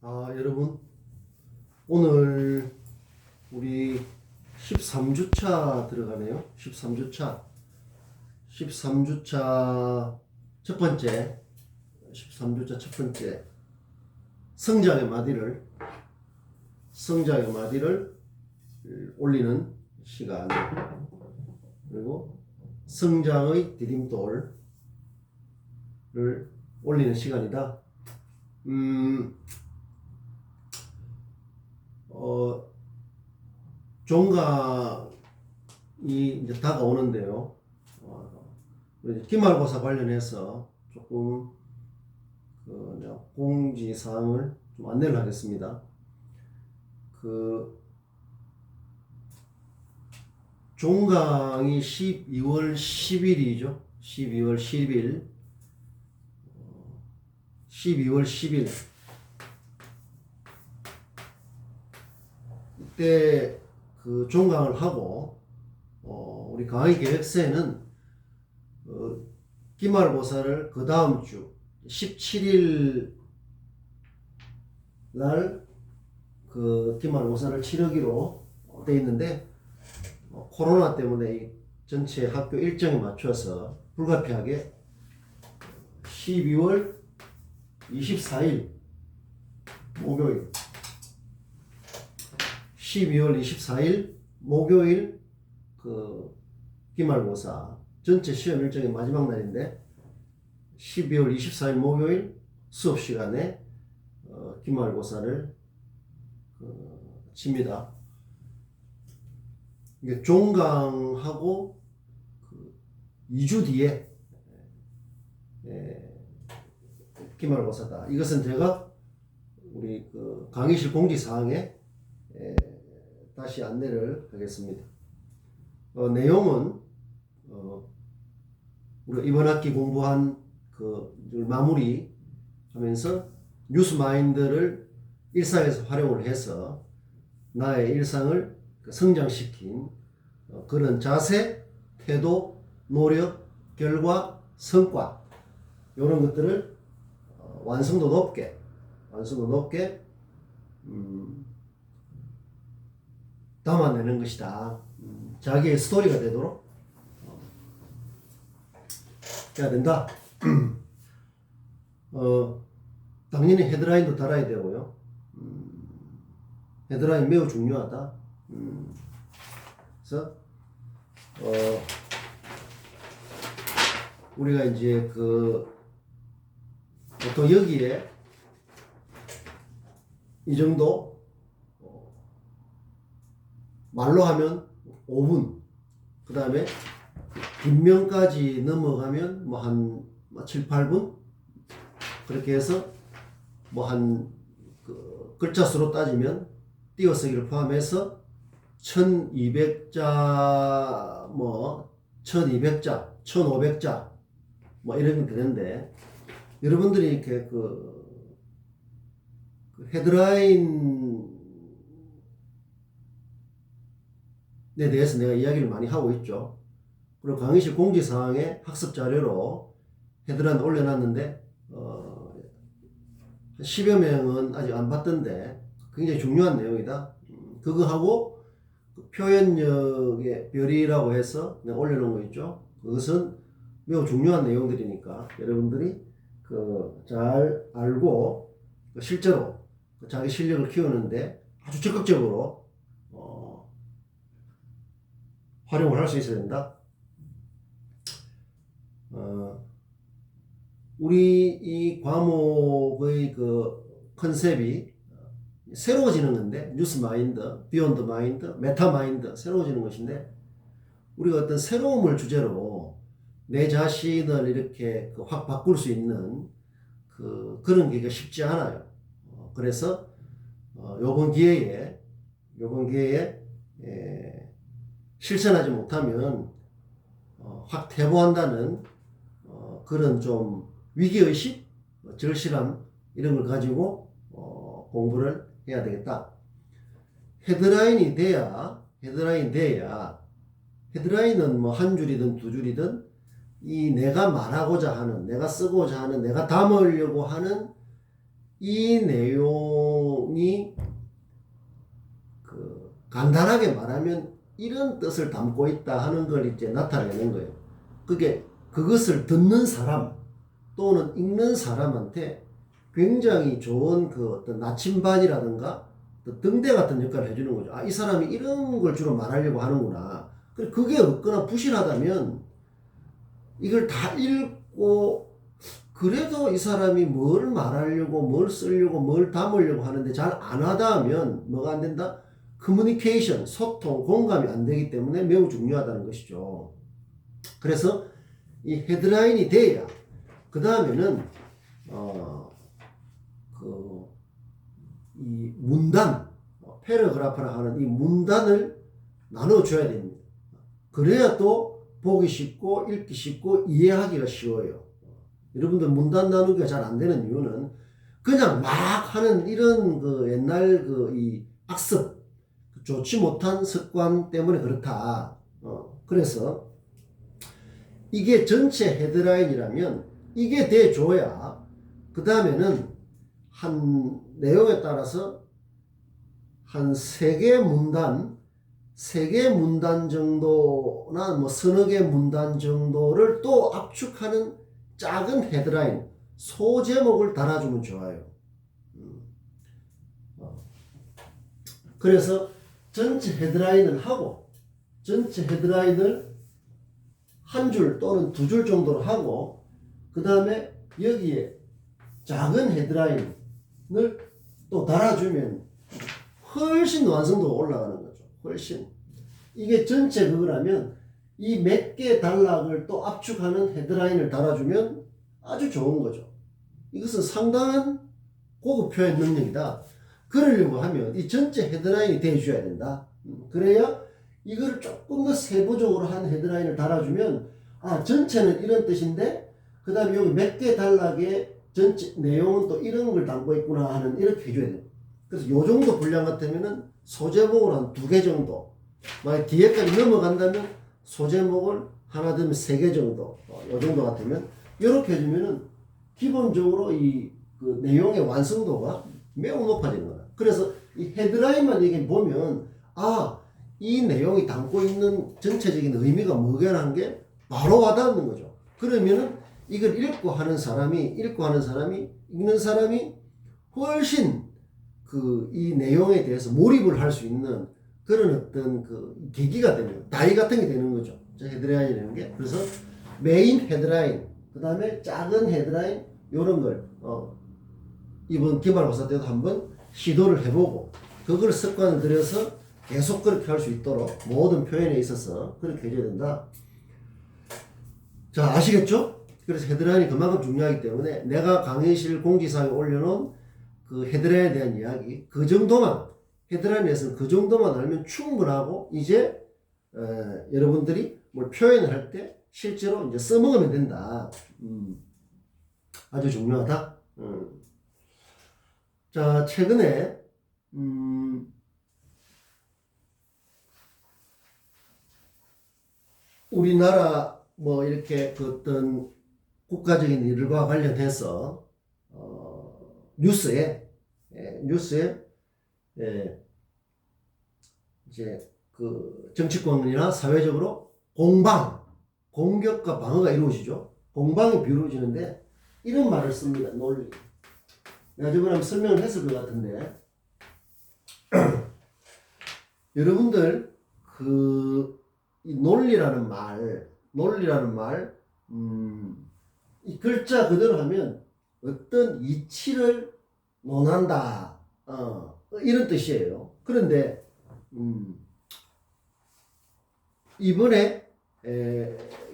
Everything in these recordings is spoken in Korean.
여러분, 오늘 우리 13주차 들어가네요. 13주차. 13주차 첫 번째, 13주차 첫 번째 성장의 마디를 올리는 시간, 그리고 성장의 디딤돌을 올리는 시간이다. 종강이 이제 다가오는데요. 기말고사 관련해서 조금 공지사항을 좀 안내를 하겠습니다. 종강이 12월 10일이죠. 12월 10일. 12월 10일. 이때 종강을 하고, 우리 강의 계획서에는 기말고사를 그 다음 주 17일 날 기말고사를 치르기로 돼 있는데, 코로나 때문에 이 전체 학교 일정에 맞춰서 불가피하게 12월 24일 목요일 12월 24일 목요일 기말고사 전체 시험 일정의 마지막 날인데 12월 24일 목요일 수업 시간에 기말고사를 칩니다. 이게 종강하고 2주 뒤에 기말고사다. 이것은 제가 우리 강의실 공지사항에 다시 안내를 하겠습니다. 내용은 우리가 이번 학기 공부한 마무리 하면서 뉴스마인드를 일상에서 활용을 해서 나의 일상을 성장시킨 그런 자세, 태도, 노력, 결과, 성과 이런 것들을 완성도 높게 담아내는 것이다. 자기의 스토리가 되도록 해야 된다. 당연히 헤드라인도 달아야 되고요. 헤드라인 매우 중요하다. 그래서 우리가 이제 보통 여기에 이 정도 말로 하면 5분, 그 다음에 빈면까지 넘어가면 한 7, 8분 그렇게 해서 글자 수로 따지면 띄어쓰기를 포함해서 1200자 1200자 1500자 이런 게 되는데, 여러분들이 이렇게 헤드라인에 대해서 내가 이야기를 많이 하고 있죠. 그리고 강의실 공지사항에 학습 자료로 헤드라인 올려놨는데, 10여 명은 아직 안 봤던데 굉장히 중요한 내용이다. 그거하고 표현력의 별이라고 해서 내가 올려놓은 거 있죠. 그것은 매우 중요한 내용들이니까 여러분들이 잘 알고 실제로 자기 실력을 키우는데 아주 적극적으로 활용을 할 수 있어야 된다. 우리 이 과목의 컨셉이 새로워지는 건데, 뉴스 마인드, 비욘드 마인드, 메타 마인드, 새로워지는 것인데, 우리가 어떤 새로움을 주제로 내 자신을 이렇게 확 바꿀 수 있는 그런 게 쉽지 않아요. 그래서 요번 기회에 실천하지 못하면 확 퇴보한다는 그런 좀 위기의식, 절실함 이런 걸 가지고 공부를 해야 되겠다. 헤드라인이 돼야 헤드라인은 한 줄이든 두 줄이든 이 내가 말하고자 하는, 내가 쓰고자 하는, 내가 담으려고 하는 이 내용이 그 간단하게 말하면 이런 뜻을 담고 있다 하는 걸 이제 나타내는 거예요. 그게 그것을 듣는 사람 또는 읽는 사람한테 굉장히 좋은 그 어떤 나침반이라든가 등대 같은 역할을 해주는 거죠. 아, 이 사람이 이런 걸 주로 말하려고 하는구나. 그게 없거나 부실하다면 이걸 다 읽고 그래도 이 사람이 뭘 말하려고 뭘 쓰려고 뭘 담으려고 하는데 잘 안 하다 하면 뭐가 안 된다? 커뮤니케이션, 소통, 공감이 안 되기 때문에 매우 중요하다는 것이죠. 그래서 이 헤드라인이 돼야 그 다음에는 이 문단, 패러그래프라 하는 이 문단을 나눠줘야 됩니다. 그래야 또 보기 쉽고 읽기 쉽고 이해하기가 쉬워요. 여러분들 문단 나누기가 잘 안 되는 이유는 그냥 막 하는 이런 그 옛날 그 이 악습, 좋지 못한 습관 때문에 그렇다. 그래서 이게 전체 헤드라인이라면 이게 돼줘야 그 다음에는 한 내용에 따라서 한 3개 문단, 3개 문단 정도나 뭐 서너 개 문단 정도를 또 압축하는 작은 헤드라인, 소제목을 달아주면 좋아요. 그래서 전체 헤드라인을 하고, 전체 헤드라인을 한 줄 또는 2줄 정도로 하고, 그 다음에 여기에 작은 헤드라인을 또 달아주면 훨씬 완성도가 올라가는 거죠. 훨씬. 이게 전체 그거라면 이 몇 개 단락을 또 압축하는 헤드라인을 달아주면 아주 좋은 거죠. 이것은 상당한 고급 표현 능력이다. 그러려고 하면 이 전체 헤드라인이 돼줘야 된다. 그래야 이걸 조금 더 세부적으로 한 헤드라인을 달아주면 아 전체는 이런 뜻인데 그 다음에 여기 몇 개 단락의 전체 내용은 또 이런 걸 담고 있구나 하는 이렇게 해줘야 돼요. 그래서 요 정도 분량 같으면은 소제목을 한 2개 정도, 만약 뒤에까지 넘어간다면 소제목을 하나 들면 3개 정도, 요 정도 같으면 이렇게 해주면은 기본적으로 이 그 내용의 완성도가 매우 높아지는 거다. 그래서 이 헤드라인만 이게 보면 아, 이 내용이 담고 있는 전체적인 의미가 뭐냐는 게 바로 와닿는 거죠. 그러면은 이걸 읽는 사람이 읽는 사람이 훨씬 그 이 내용에 대해서 몰입을 할 수 있는 그런 어떤 그 계기가 되는 거예요. 다이 같은 게 되는 거죠. 헤드라인이라는 게. 그래서 메인 헤드라인, 그 다음에 작은 헤드라인, 요런 걸, 이번 기말고사 때도 한번 시도를 해보고, 그걸 습관을 들여서 계속 그렇게 할 수 있도록 모든 표현에 있어서 그렇게 해줘야 된다. 자, 아시겠죠? 그래서 헤드라인이 그만큼 중요하기 때문에 내가 강의실 공지사에 올려놓은 그 헤드라인에 대한 이야기, 그 정도만, 헤드라인에서는 그 정도만 알면 충분하고, 이제, 여러분들이 뭘 표현을 할 때 실제로 이제 써먹으면 된다. 아주 중요하다. 자, 최근에, 우리나라 뭐 이렇게 그 어떤 국가적인 일과 관련해서 뉴스에 이제 그 정치권이나 사회적으로 공격과 방어가 이루어지죠. 공방이 이루어지는데 이런 말을 씁니다. 논리. 내가 저번에 한번 설명을 했을 것 같은데 여러분들 이 논리라는 말, 이 글자 그대로 하면 어떤 이치를 논한다, 이런 뜻이에요. 그런데 이번에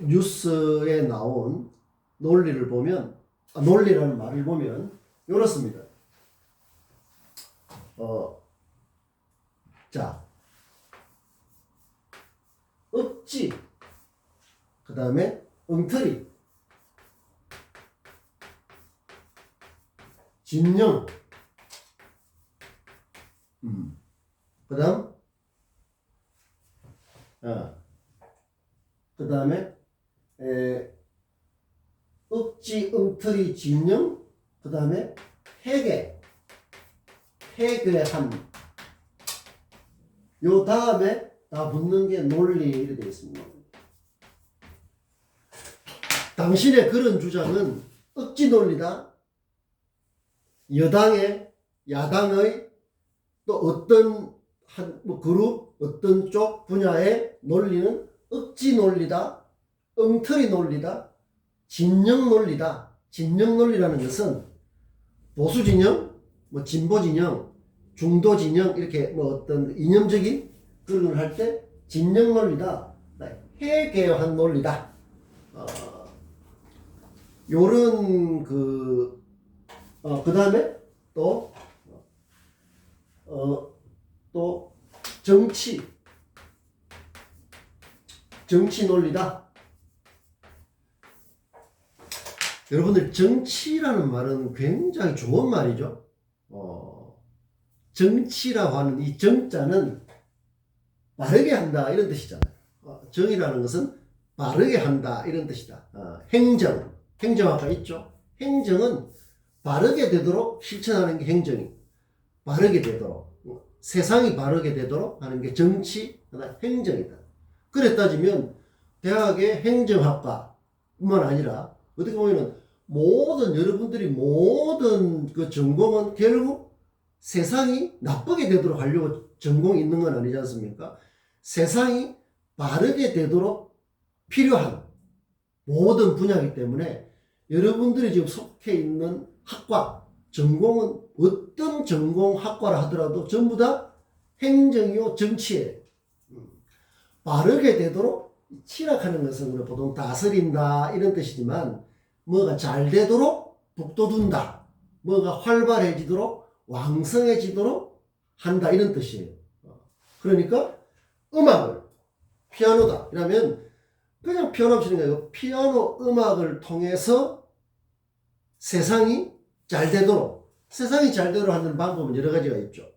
뉴스에 나온 논리를 보면, 논리라는 말을 보면 이렇습니다. 자, 억지, 그 다음에 엉터리, 진영, 그 다음에 억지, 엉터리, 진영, 그 다음에 회계, 해괴한. 요 다음에 다 붙는 게 논리 이렇게 되어 있습니다. 당신의 그런 주장은 억지 논리다. 여당의, 야당의 또 어떤 뭐 그룹, 어떤 쪽 분야의 논리는 억지 논리다, 엉터리 논리다, 진영 논리다. 진영 논리라는 것은 보수 진영, 뭐 진보 진영, 중도 진영 이렇게 뭐 어떤 이념적인 그런 걸 할 때 진영 논리다, 해괴한 논리다. 요런 그 다음에 또 정치 논리다. 여러분들 정치라는 말은 굉장히 좋은 말이죠. 정치라고 하는 이 정자는 바르게 한다 이런 뜻이잖아요. 정이라는 것은 바르게 한다 이런 뜻이다. 행정학가 있죠. 행정은 바르게 되도록 실천하는 게 행정이, 바르게 되도록 세상이 바르게 되도록 하는 게 정치, 행정이다. 그래 따지면 대학의 행정학과뿐만 아니라 어떻게 보면은 여러분들이 모든 그 전공은 결국 세상이 나쁘게 되도록 하려고 전공이 있는 건 아니지 않습니까? 세상이 바르게 되도록 필요한 모든 분야이기 때문에 여러분들이 지금 속해 있는 학과, 전공은 어떤 전공 학과라 하더라도 전부 다 행정이요, 정치예요. 바르게 되도록 치락하는 것은 우리가 보통 다스린다 이런 뜻이지만 뭐가 잘 되도록 북돋운다, 뭐가 활발해지도록 왕성해지도록 한다 이런 뜻이에요. 그러니까 음악을 피아노다 이러면 그냥 피아노 치는 거예요. 피아노 음악을 통해서 세상이 잘 되도록, 세상이 잘 되도록 하는 방법은 여러 가지가 있죠.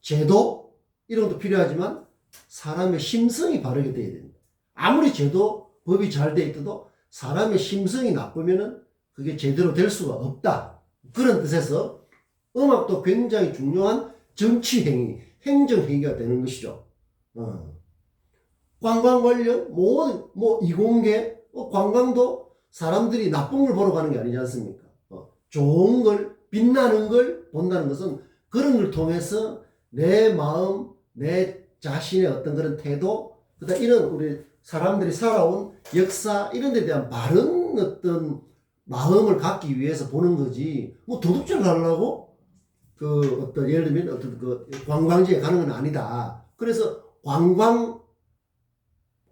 제도 이런 것도 필요하지만 사람의 심성이 바르게 돼야 됩니다. 아무리 제도 법이 잘 돼 있어도 사람의 심성이 나쁘면은 그게 제대로 될 수가 없다. 그런 뜻에서 음악도 굉장히 중요한 정치 행위, 행정 행위가 되는 것이죠. 관광 관련 뭐 이공계, 관광도 사람들이 나쁜 걸 보러 가는 게 아니지 않습니까? 좋은 걸, 빛나는 걸 본다는 것은 그런 걸 통해서 내 마음, 내 자신의 어떤 그런 태도, 그다음 이런 우리 사람들이 살아온 역사 이런 데 대한 바른 어떤 마음을 갖기 위해서 보는 거지. 뭐 도둑질 하려고 그 어떤 예를 들면 어떤 그 관광지에 가는 건 아니다. 그래서 관광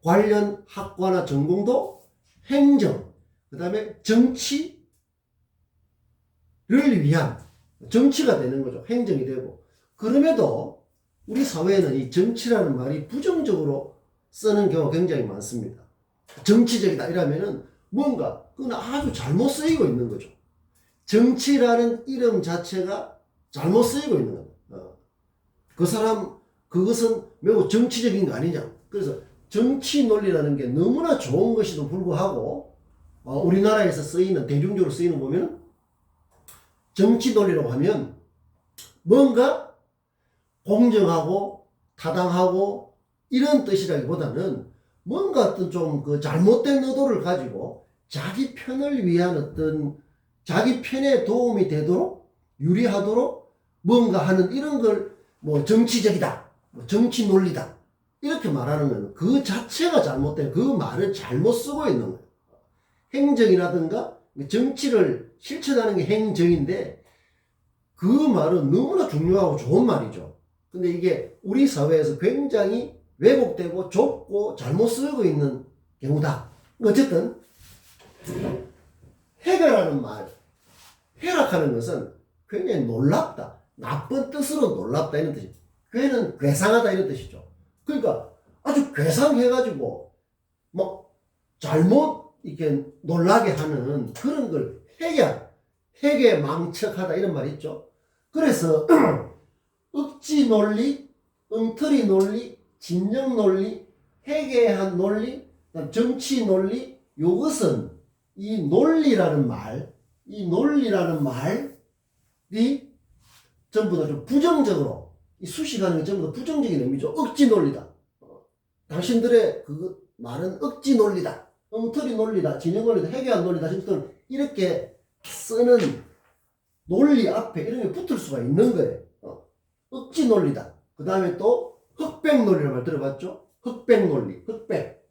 관련 학과나 전공도 행정, 그 다음에 정치를 위한 정치가 되는 거죠. 행정이 되고. 그럼에도 우리 사회에는 이 정치라는 말이 부정적으로 쓰는 경우가 굉장히 많습니다. 정치적이다 이러면은 뭔가 그건 아주 잘못 쓰이고 있는 거죠. 정치라는 이름 자체가 잘못 쓰이고 있는 거예요. 그 사람 그것은 매우 정치적인 거 아니냐. 그래서 정치 논리라는 게 너무나 좋은 것에도 불구하고 우리나라에서 쓰이는 대중적으로 쓰이는 보면 정치 논리라고 하면 뭔가 공정하고 타당하고 이런 뜻이라기보다는 뭔가 어떤 좀 그 잘못된 의도를 가지고 자기 편을 위한 어떤 자기 편에 도움이 되도록 유리하도록 뭔가 하는 이런 걸 뭐 정치적이다, 뭐 정치 논리다 이렇게 말하는 건 그 자체가 잘못된, 그 말을 잘못 쓰고 있는 거예요. 행정이라든가 정치를 실천하는 게 행정인데 그 말은 너무나 중요하고 좋은 말이죠. 근데 이게 우리 사회에서 굉장히 왜곡되고 좁고 잘못 쓰고 있는 경우다. 어쨌든 해결하는 말, 해락하는 것은 굉장히 놀랍다, 나쁜 뜻으로 놀랍다 이런 뜻이죠. 괴는 괴상하다 이런 뜻이죠. 그러니까 아주 괴상해가지고 막 잘못 이렇게 놀라게 하는 그런 걸 해괴망측하다 이런 말이 있죠. 그래서 억지 논리, 엉터리 논리, 진영 논리, 해괴한 논리, 정치 논리, 이것은 이 논리라는 말이 전부 다 좀 부정적으로, 이 수식하는 게 전부 다 부정적인 의미죠. 억지 논리다. 당신들의 그 말은 억지 논리다. 엉터리 논리다. 진영 논리다. 해괴한 논리다. 이렇게 쓰는 논리 앞에 이런 게 붙을 수가 있는 거예요. 억지 논리다. 그 다음에 또 흑백 논리라는 말 들어봤죠? 흑백 논리. 흑백.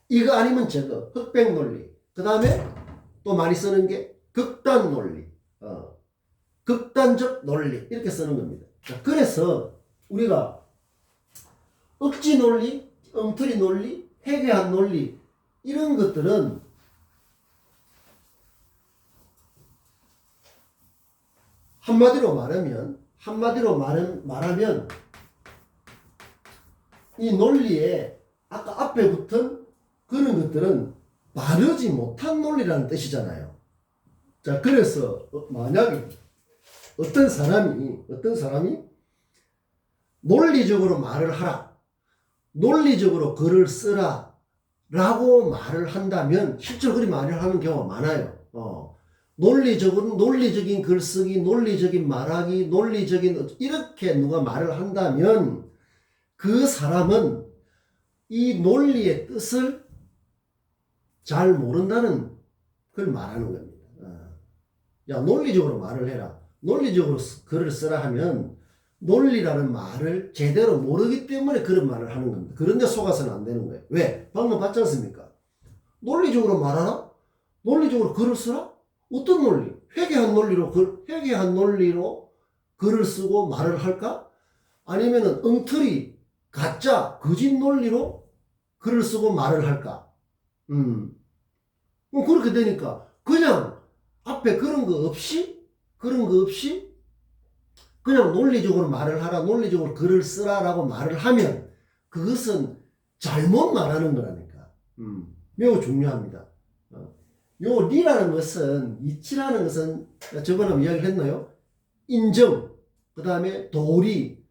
이거 아니면 저거. 흑백 논리. 그 다음에 또 많이 쓰는 게 극단 논리. 극단적 논리. 이렇게 쓰는 겁니다. 자, 그래서 우리가 억지 논리, 엉터리 논리, 해괴한 논리 이런 것들은 한마디로 말하면 이 논리에 아까 앞에 붙은 그런 것들은 바르지 못한 논리라는 뜻이잖아요. 자, 그래서 만약에 어떤 사람이 논리적으로 말을 하라, 논리적으로 글을 쓰라 라고 말을 한다면 실제로 그리 말을 하는 경우가 많아요. 논리적인 글쓰기, 논리적인 말하기, 논리적인 이렇게 누가 말을 한다면 그 사람은 이 논리의 뜻을 잘 모른다는 걸 말하는 겁니다. 야, 논리적으로 말을 해라. 논리적으로 글을 쓰라 하면 논리라는 말을 제대로 모르기 때문에 그런 말을 하는 겁니다. 그런데 속아서는 안 되는 거예요. 왜? 방금 봤지 않습니까? 논리적으로 말하라? 논리적으로 글을 쓰라? 어떤 논리? 회개한 논리로 글을 쓰고 말을 할까? 아니면은 엉터리, 가짜, 거짓 논리로 글을 쓰고 말을 할까? 그렇게 되니까 그냥 앞에 그런 거 없이 그냥 논리적으로 말을 하라, 논리적으로 글을 쓰라라고 말을 하면 그것은 잘못 말하는 거라니까. 매우 중요합니다. 요 리라는 것은, 이치라는 것은 저번에 한번 이야기를 했나요? 인정, 그 다음에 도리,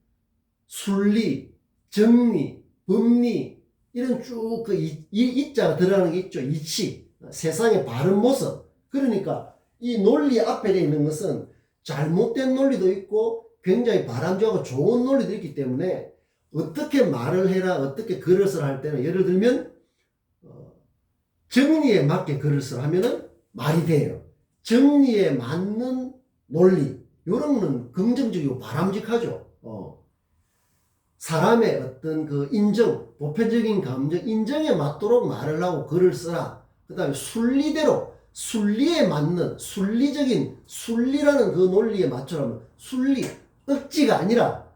순리, 정리, 법리 이런 쭉 그 이자가 들어가는 게 있죠. 이치, 세상의 바른 모습. 그러니까 이 논리 앞에 되어 있는 것은 잘못된 논리도 있고 굉장히 바람직하고 좋은 논리도 있기 때문에 어떻게 말을 해라, 어떻게 글을 쓰라 할 때는 예를 들면 정리에 맞게 글을 쓰라 하면은 말이 돼요. 정리에 맞는 논리, 이런 거는 긍정적이고 바람직하죠. 사람의 어떤 그 인정, 보편적인 감정, 인정에 맞도록 말을 하고 글을 쓰라. 그 다음에 순리에 맞는 순리라는 그 논리에 맞추라면 순리, 억지가 아니라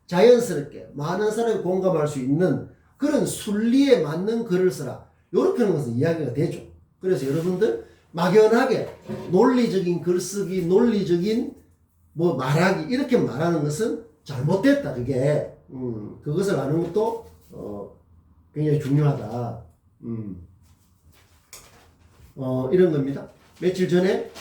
자연스럽게 많은 사람이 공감할 수 있는 그런 순리에 맞는 글을 쓰라. 이렇게 하는 것은 이야기가 되죠. 그래서 여러분들 막연하게 논리적인 글쓰기, 논리적인 뭐 말하기 이렇게 말하는 것은 잘못됐다. 그것을 아는 것도 굉장히 중요하다. 이런 겁니다. 며칠 전에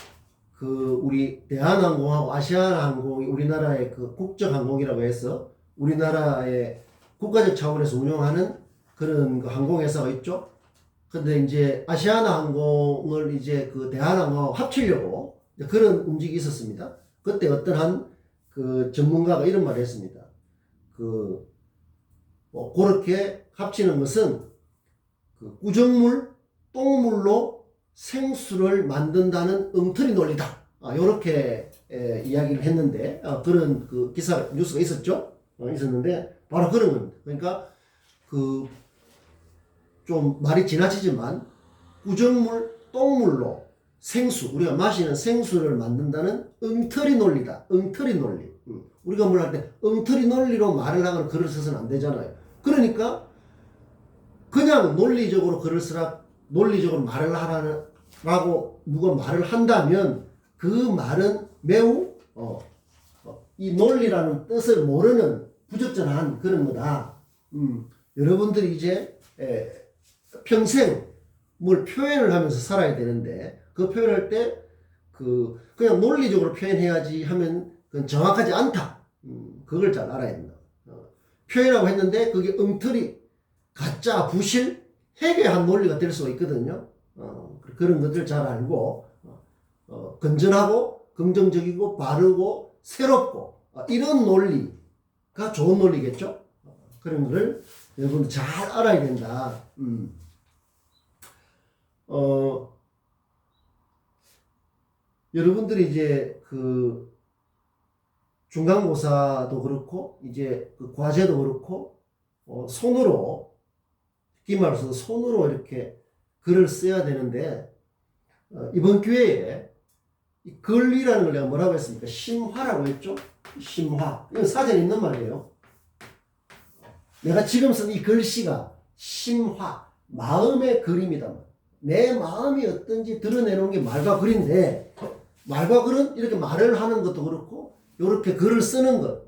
우리 대한항공하고 아시아나항공이 우리나라의 그 국적항공이라고 해서 우리나라의 국가적 차원에서 운영하는 그런 그 항공회사가 있죠. 근데 이제 아시아나항공을 이제 그 대한항공하고 합치려고 그런 움직임이 있었습니다. 그때 어떤 그 전문가가 이런 말을 했습니다. 그렇게 합치는 것은 그 구정물, 똥물로 생수를 만든다는 엉터리 논리다. 이렇게 이야기를 했는데 그런 그 뉴스가 있었죠. 있었는데 바로 그런 겁니다. 그러니까 좀 말이 지나치지만 구정물, 똥물로 생수, 우리가 마시는 생수를 만든다는 엉터리 논리다. 엉터리 논리. 우리가 뭘 할 때 엉터리 논리로 말을 하거나 글을 써서는 안 되잖아요. 그러니까 그냥 논리적으로 글을 쓰라, 논리적으로 말을 하라고 누가 말을 한다면 그 말은 매우 이 논리라는 뜻을 모르는 부적절한 그런 거다. 여러분들이 이제 평생 뭘 표현을 하면서 살아야 되는데 그 표현할 때 그냥 논리적으로 표현해야지 하면 그건 정확하지 않다. 그걸 잘 알아야 된다. 표현하고 했는데 그게 엉터리, 가짜, 부실, 해괴한 논리가 될 수가 있거든요. 그런 것들 잘 알고 건전하고 긍정적이고 바르고 새롭고 이런 논리가 좋은 논리겠죠. 그런 거를 여러분들 잘 알아야 된다. 여러분들이 이제 그 중간고사도 그렇고 이제 그 과제도 그렇고 손으로 기말로서 손으로 이렇게 글을 써야 되는데 이번 기회에 이 글이라는 걸 내가 뭐라고 했습니까? 심화라고 했죠? 심화. 이건 사전에 있는 말이에요. 내가 지금 쓴 이 글씨가 심화, 마음의 그림이다. 내 마음이 어떤지 드러내놓은 게 말과 글인데, 말과 글은 이렇게 말을 하는 것도 그렇고, 이렇게 글을 쓰는 것,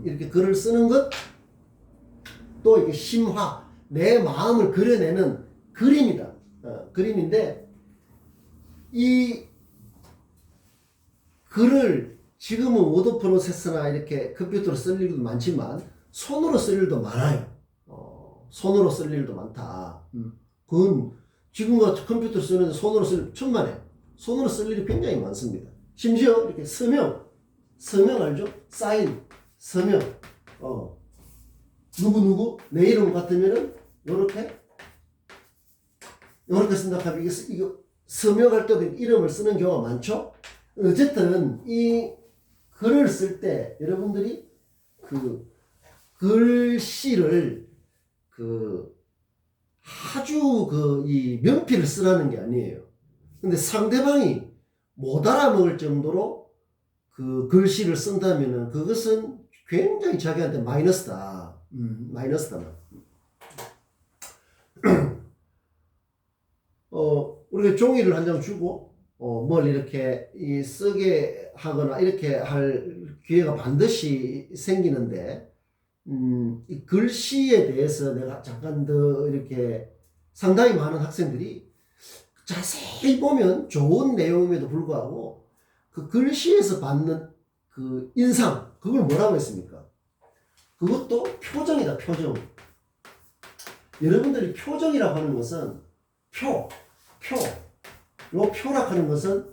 이렇게 글을 쓰는 것, 또 이렇게 심화, 내 마음을 그려내는 그림이다. 그림인데, 이 글을 지금은 워드 프로세서나 이렇게 컴퓨터로 쓸 일도 많지만, 손으로 쓸 일도 많아요. 손으로 쓸 일도 많다. 그건 지금 같은 컴퓨터 쓰는데 손으로 쓸 일 천만에. 손으로 쓸 일이 굉장히 많습니다. 심지어 이렇게 서명 알죠? 사인, 서명. 누구 내 이름 같으면은 요렇게 생각하면 이거 서명할 때도 이름을 쓰는 경우가 많죠? 어쨌든 이 글을 쓸 때 여러분들이 그 글씨를 아주 이 명필을 쓰라는 게 아니에요. 근데 상대방이 못 알아먹을 정도로 그 글씨를 쓴다면은 그것은 굉장히 자기한테 마이너스다. 마이너스다. 우리가 종이를 한 장 주고 뭘 이렇게 쓰게 하거나 이렇게 할 기회가 반드시 생기는데 이 글씨에 대해서 내가 잠깐 더 이렇게 상당히 많은 학생들이 자세히 보면 좋은 내용임에도 불구하고 그 글씨에서 받는 그 인상, 그걸 뭐라고 했습니까? 그것도 표정이다, 표정. 여러분들이 표정이라고 하는 것은 요 표라고 하는 것은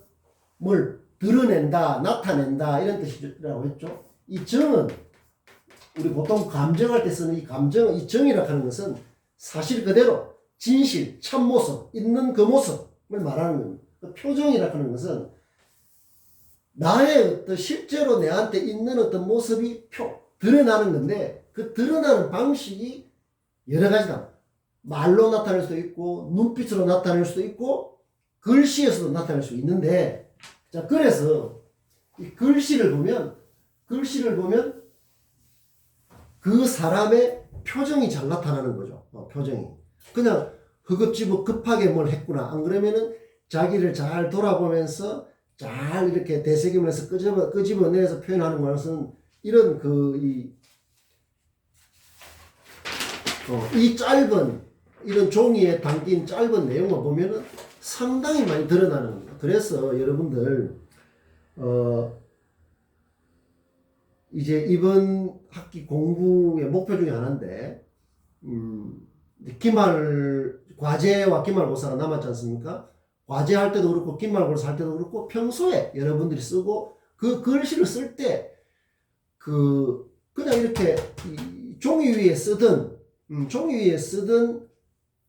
뭘 드러낸다, 나타낸다 이런 뜻이라고 했죠. 이 정은 우리 보통 감정할 때 쓰는 이 감정, 이 정이라고 하는 것은 사실 그대로 진실, 참모습, 있는 그 모습을 말하는 겁니다. 그 표정이라고 하는 것은 나의 어떤 실제로 내한테 있는 어떤 모습이 드러나는 건데 그 드러나는 방식이 여러 가지다. 말로 나타낼 수도 있고 눈빛으로 나타낼 수도 있고 글씨에서도 나타낼 수 있는데 자 그래서 이 글씨를 보면 그 사람의 표정이 잘 나타나는 거죠. 표정이. 그냥 허겁지겁 급하게 뭘 했구나. 안 그러면은 자기를 잘 돌아보면서 잘 이렇게 되새기면서 끄집어내서 표현하는 것은 이런 이 짧은 이런 종이에 담긴 짧은 내용만 보면은 상당히 많이 드러나는 겁니다. 그래서 여러분들 이제 이번 학기 공부의 목표 중에 하나인데 과제와 기말고사가 남았지 않습니까? 과제할 때도 그렇고 기말고사 할 때도 그렇고 평소에 여러분들이 쓰고 그 글씨를 쓸 때 그냥 이렇게 종이 위에 쓰든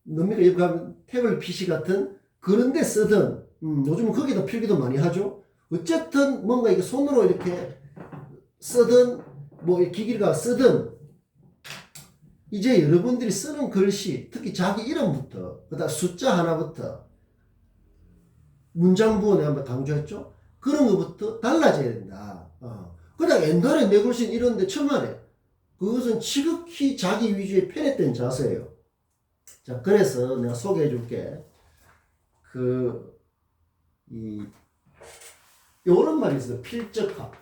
뭡니까? 여기 가면 태블릿 PC 같은 그런 데 쓰든 요즘은 거기다 필기도 많이 하죠. 어쨌든 뭔가 이게 손으로 이렇게 쓰든 뭐 기기가 쓰든 이제 여러분들이 쓰는 글씨 특히 자기 이름부터 그다음 숫자 하나부터 문장부호 내가 한번 강조했죠. 그런 것부터 달라져야 된다. 그냥 옛날에 내 글씨는 이런데 천만에 그것은 지극히 자기 위주의 편했던 자세예요. 자 그래서 내가 소개해 줄게. 요런 말이 있어요. 필적학.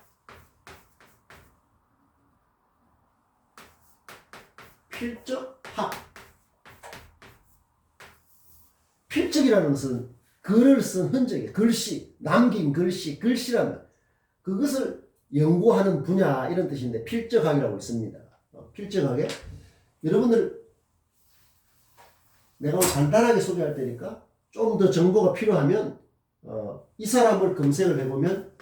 필적학. 필적이라는 것은 글을 쓴 흔적이에요. 글씨, 남긴 글씨라면 그것을 연구하는 분야 이런 뜻인데 필적학이라고 있습니다. 필적학에 여러분들 내가 간단하게 소개할 테니까 좀 더 정보가 필요하면 이 사람을 검색을 해보면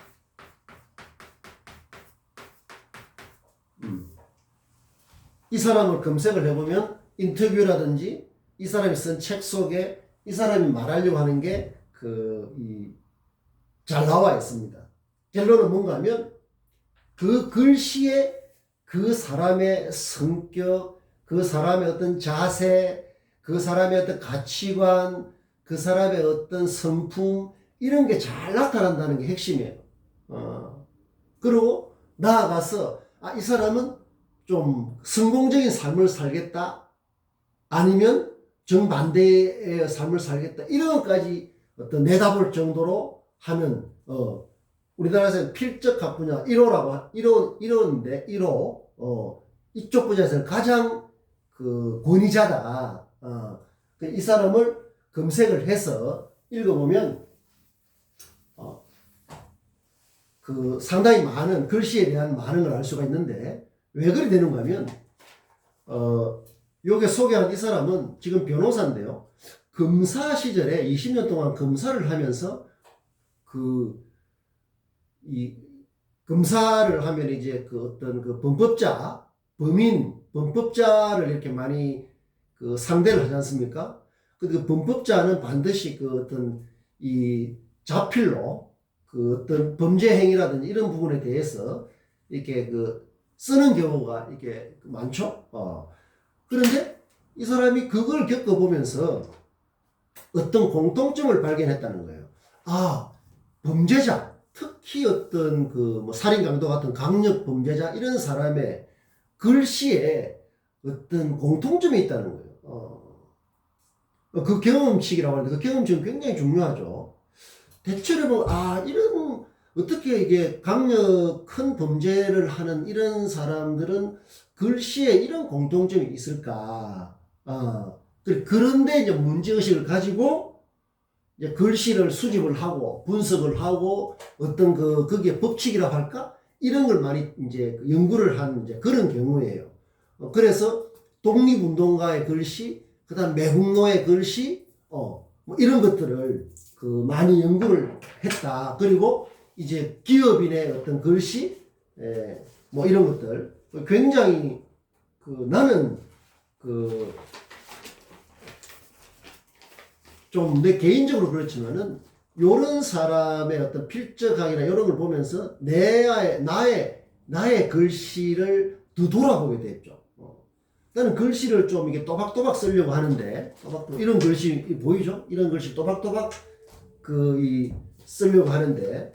이 사람을 검색을 해보면 인터뷰라든지 이 사람이 쓴 책 속에 이 사람이 말하려고 하는 게 잘 나와 있습니다. 결론은 뭔가 하면 그 글씨에 그 사람의 성격, 그 사람의 어떤 자세, 그 사람의 어떤 가치관, 그 사람의 어떤 성품 이런 게 잘 나타난다는 게 핵심이에요. 그리고 나아가서 이 사람은 좀 성공적인 삶을 살겠다 아니면 정반대의 삶을 살겠다 이런 것까지 어떤 내다볼 정도로 하는 우리나라에서는 필적학 분야 1호라고 1호인데 1호 이쪽 분야에서는 가장 그 권위자다. 이 사람을 검색을 해서 읽어보면 그 상당히 많은 글씨에 대한 많은 걸 알 수가 있는데 왜 그래 되는가 하면 요게 소개한 이 사람은 지금 변호사인데요. 검사 시절에 20년 동안 검사를 하면서 이 검사를 하면 이제 그 어떤 그 범법자, 범법자를 이렇게 많이 그 상대를 하지 않습니까? 그 범법자는 반드시 그 어떤 이 자필로 그 어떤 범죄 행위라든지 이런 부분에 대해서 이렇게 그 쓰는 경우가 이렇게 많죠. 그런데 이 사람이 그걸 겪어보면서 어떤 공통점을 발견했다는 거예요. 범죄자, 특히 어떤 그 뭐 살인 강도 같은 강력 범죄자 이런 사람의 글씨에 어떤 공통점이 있다는 거예요. 그 경험칙이라고 하는데 그 경험칙은 굉장히 중요하죠. 대체로 보면 이런 어떻게 이게 강력 큰 범죄를 하는 이런 사람들은 글씨에 이런 공통점이 있을까? 그런데 이제 문제의식을 가지고 이제 글씨를 수집을 하고 분석을 하고 어떤 거기에 법칙이라고 할까? 이런 걸 많이 이제 연구를 한 이제 그런 경우예요. 그래서 독립운동가의 글씨, 그 다음 매국노의 글씨, 뭐 이런 것들을 많이 연구를 했다. 그리고 이제 기업인의 어떤 글씨, 뭐 이런 것들 굉장히 나는 좀 내 개인적으로 그렇지만은 요런 사람의 어떤 필적학이나 이런 걸 보면서 나의 글씨를 더 돌아보게 됐죠. 나는 글씨를 좀 이게 또박또박 쓰려고 하는데, 이런 글씨 보이죠? 이런 글씨 또박또박 쓰려고 하는데,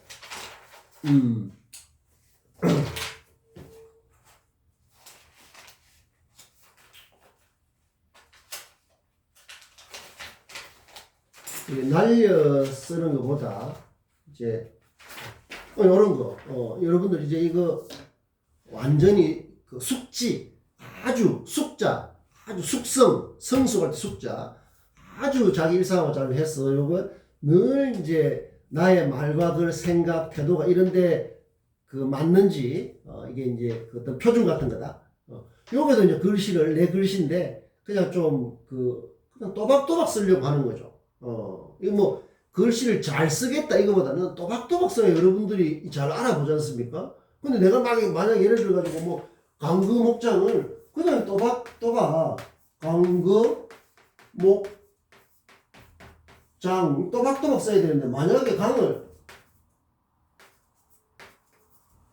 날려 쓰는 것보다 이제 이런 거 여러분들 이제 이거 완전히 그 숙지 아주 숙자 아주 성숙할 때 숙자 아주 자기 일상하고 잘 해서 요거 늘 이제 나의 말과 글 생각 태도가 이런데 맞는지 이게 이제 어떤 표준 같은 거다. 요거도 이제 글씨를 내 글씨인데 그냥 좀 그냥 또박또박 쓰려고 하는 거죠. 이거 뭐 글씨를 잘 쓰겠다 이거보다는 또박또박 써야 여러분들이 잘 알아보지 않습니까? 근데 내가 만약 예를 들어 가지고 뭐 강거 목장을 그냥 또박또박 강거 목장 또박또박 써야 되는데 만약에 강을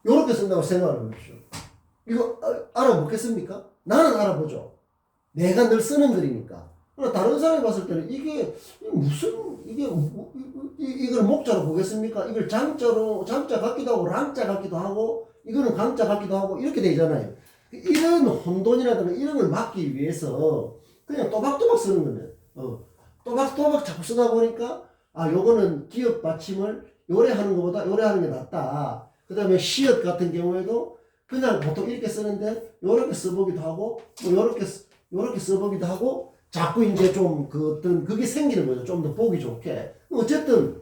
요렇게 쓴다고 생각을 해보십시오. 이거 알아보겠습니까? 나는 알아보죠. 내가 늘 쓰는 글이니까. 다른 사람이 봤을 때는 이게 이걸 목자로 보겠습니까? 이걸 장자 같기도 하고 랑자 같기도 하고 이거는 강자 같기도 하고 이렇게 되잖아요. 이런 혼돈이라든가 이런 걸 막기 위해서 그냥 또박또박 쓰는 거예요. 또박또박 자꾸 쓰다 보니까 요거는 기업 받침을 요래 하는 것보다 요래 하는 게 낫다. 그 다음에 시옷 같은 경우에도 그냥 보통 이렇게 쓰는데 요렇게 써보기도 하고 뭐 요렇게 써보기도 하고 자꾸 이제 좀 어떤 그게 생기는 거죠. 좀 더 보기 좋게. 어쨌든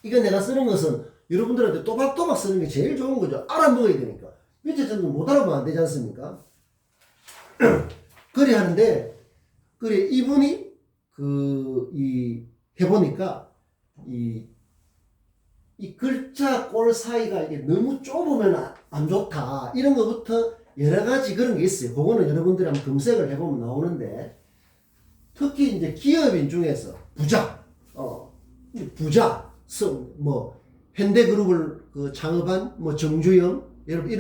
이거 내가 쓰는 것은 여러분들한테 또박또박 쓰는 게 제일 좋은 거죠. 알아먹어야 되니까. 밑에 정도 못 알아보면 안 되지 않습니까? 그래 하는데 이분이 해보니까 이 글자 꼴 사이가 이게 너무 좁으면 안 좋다. 이런 것부터 여러 가지 그런 게 있어요. 그거는 여러분들이 한번 검색을 해보면 나오는데, 특히 이제 기업인 중에서 부자, 부자, 현대그룹을 그 창업한 정주영, 여러분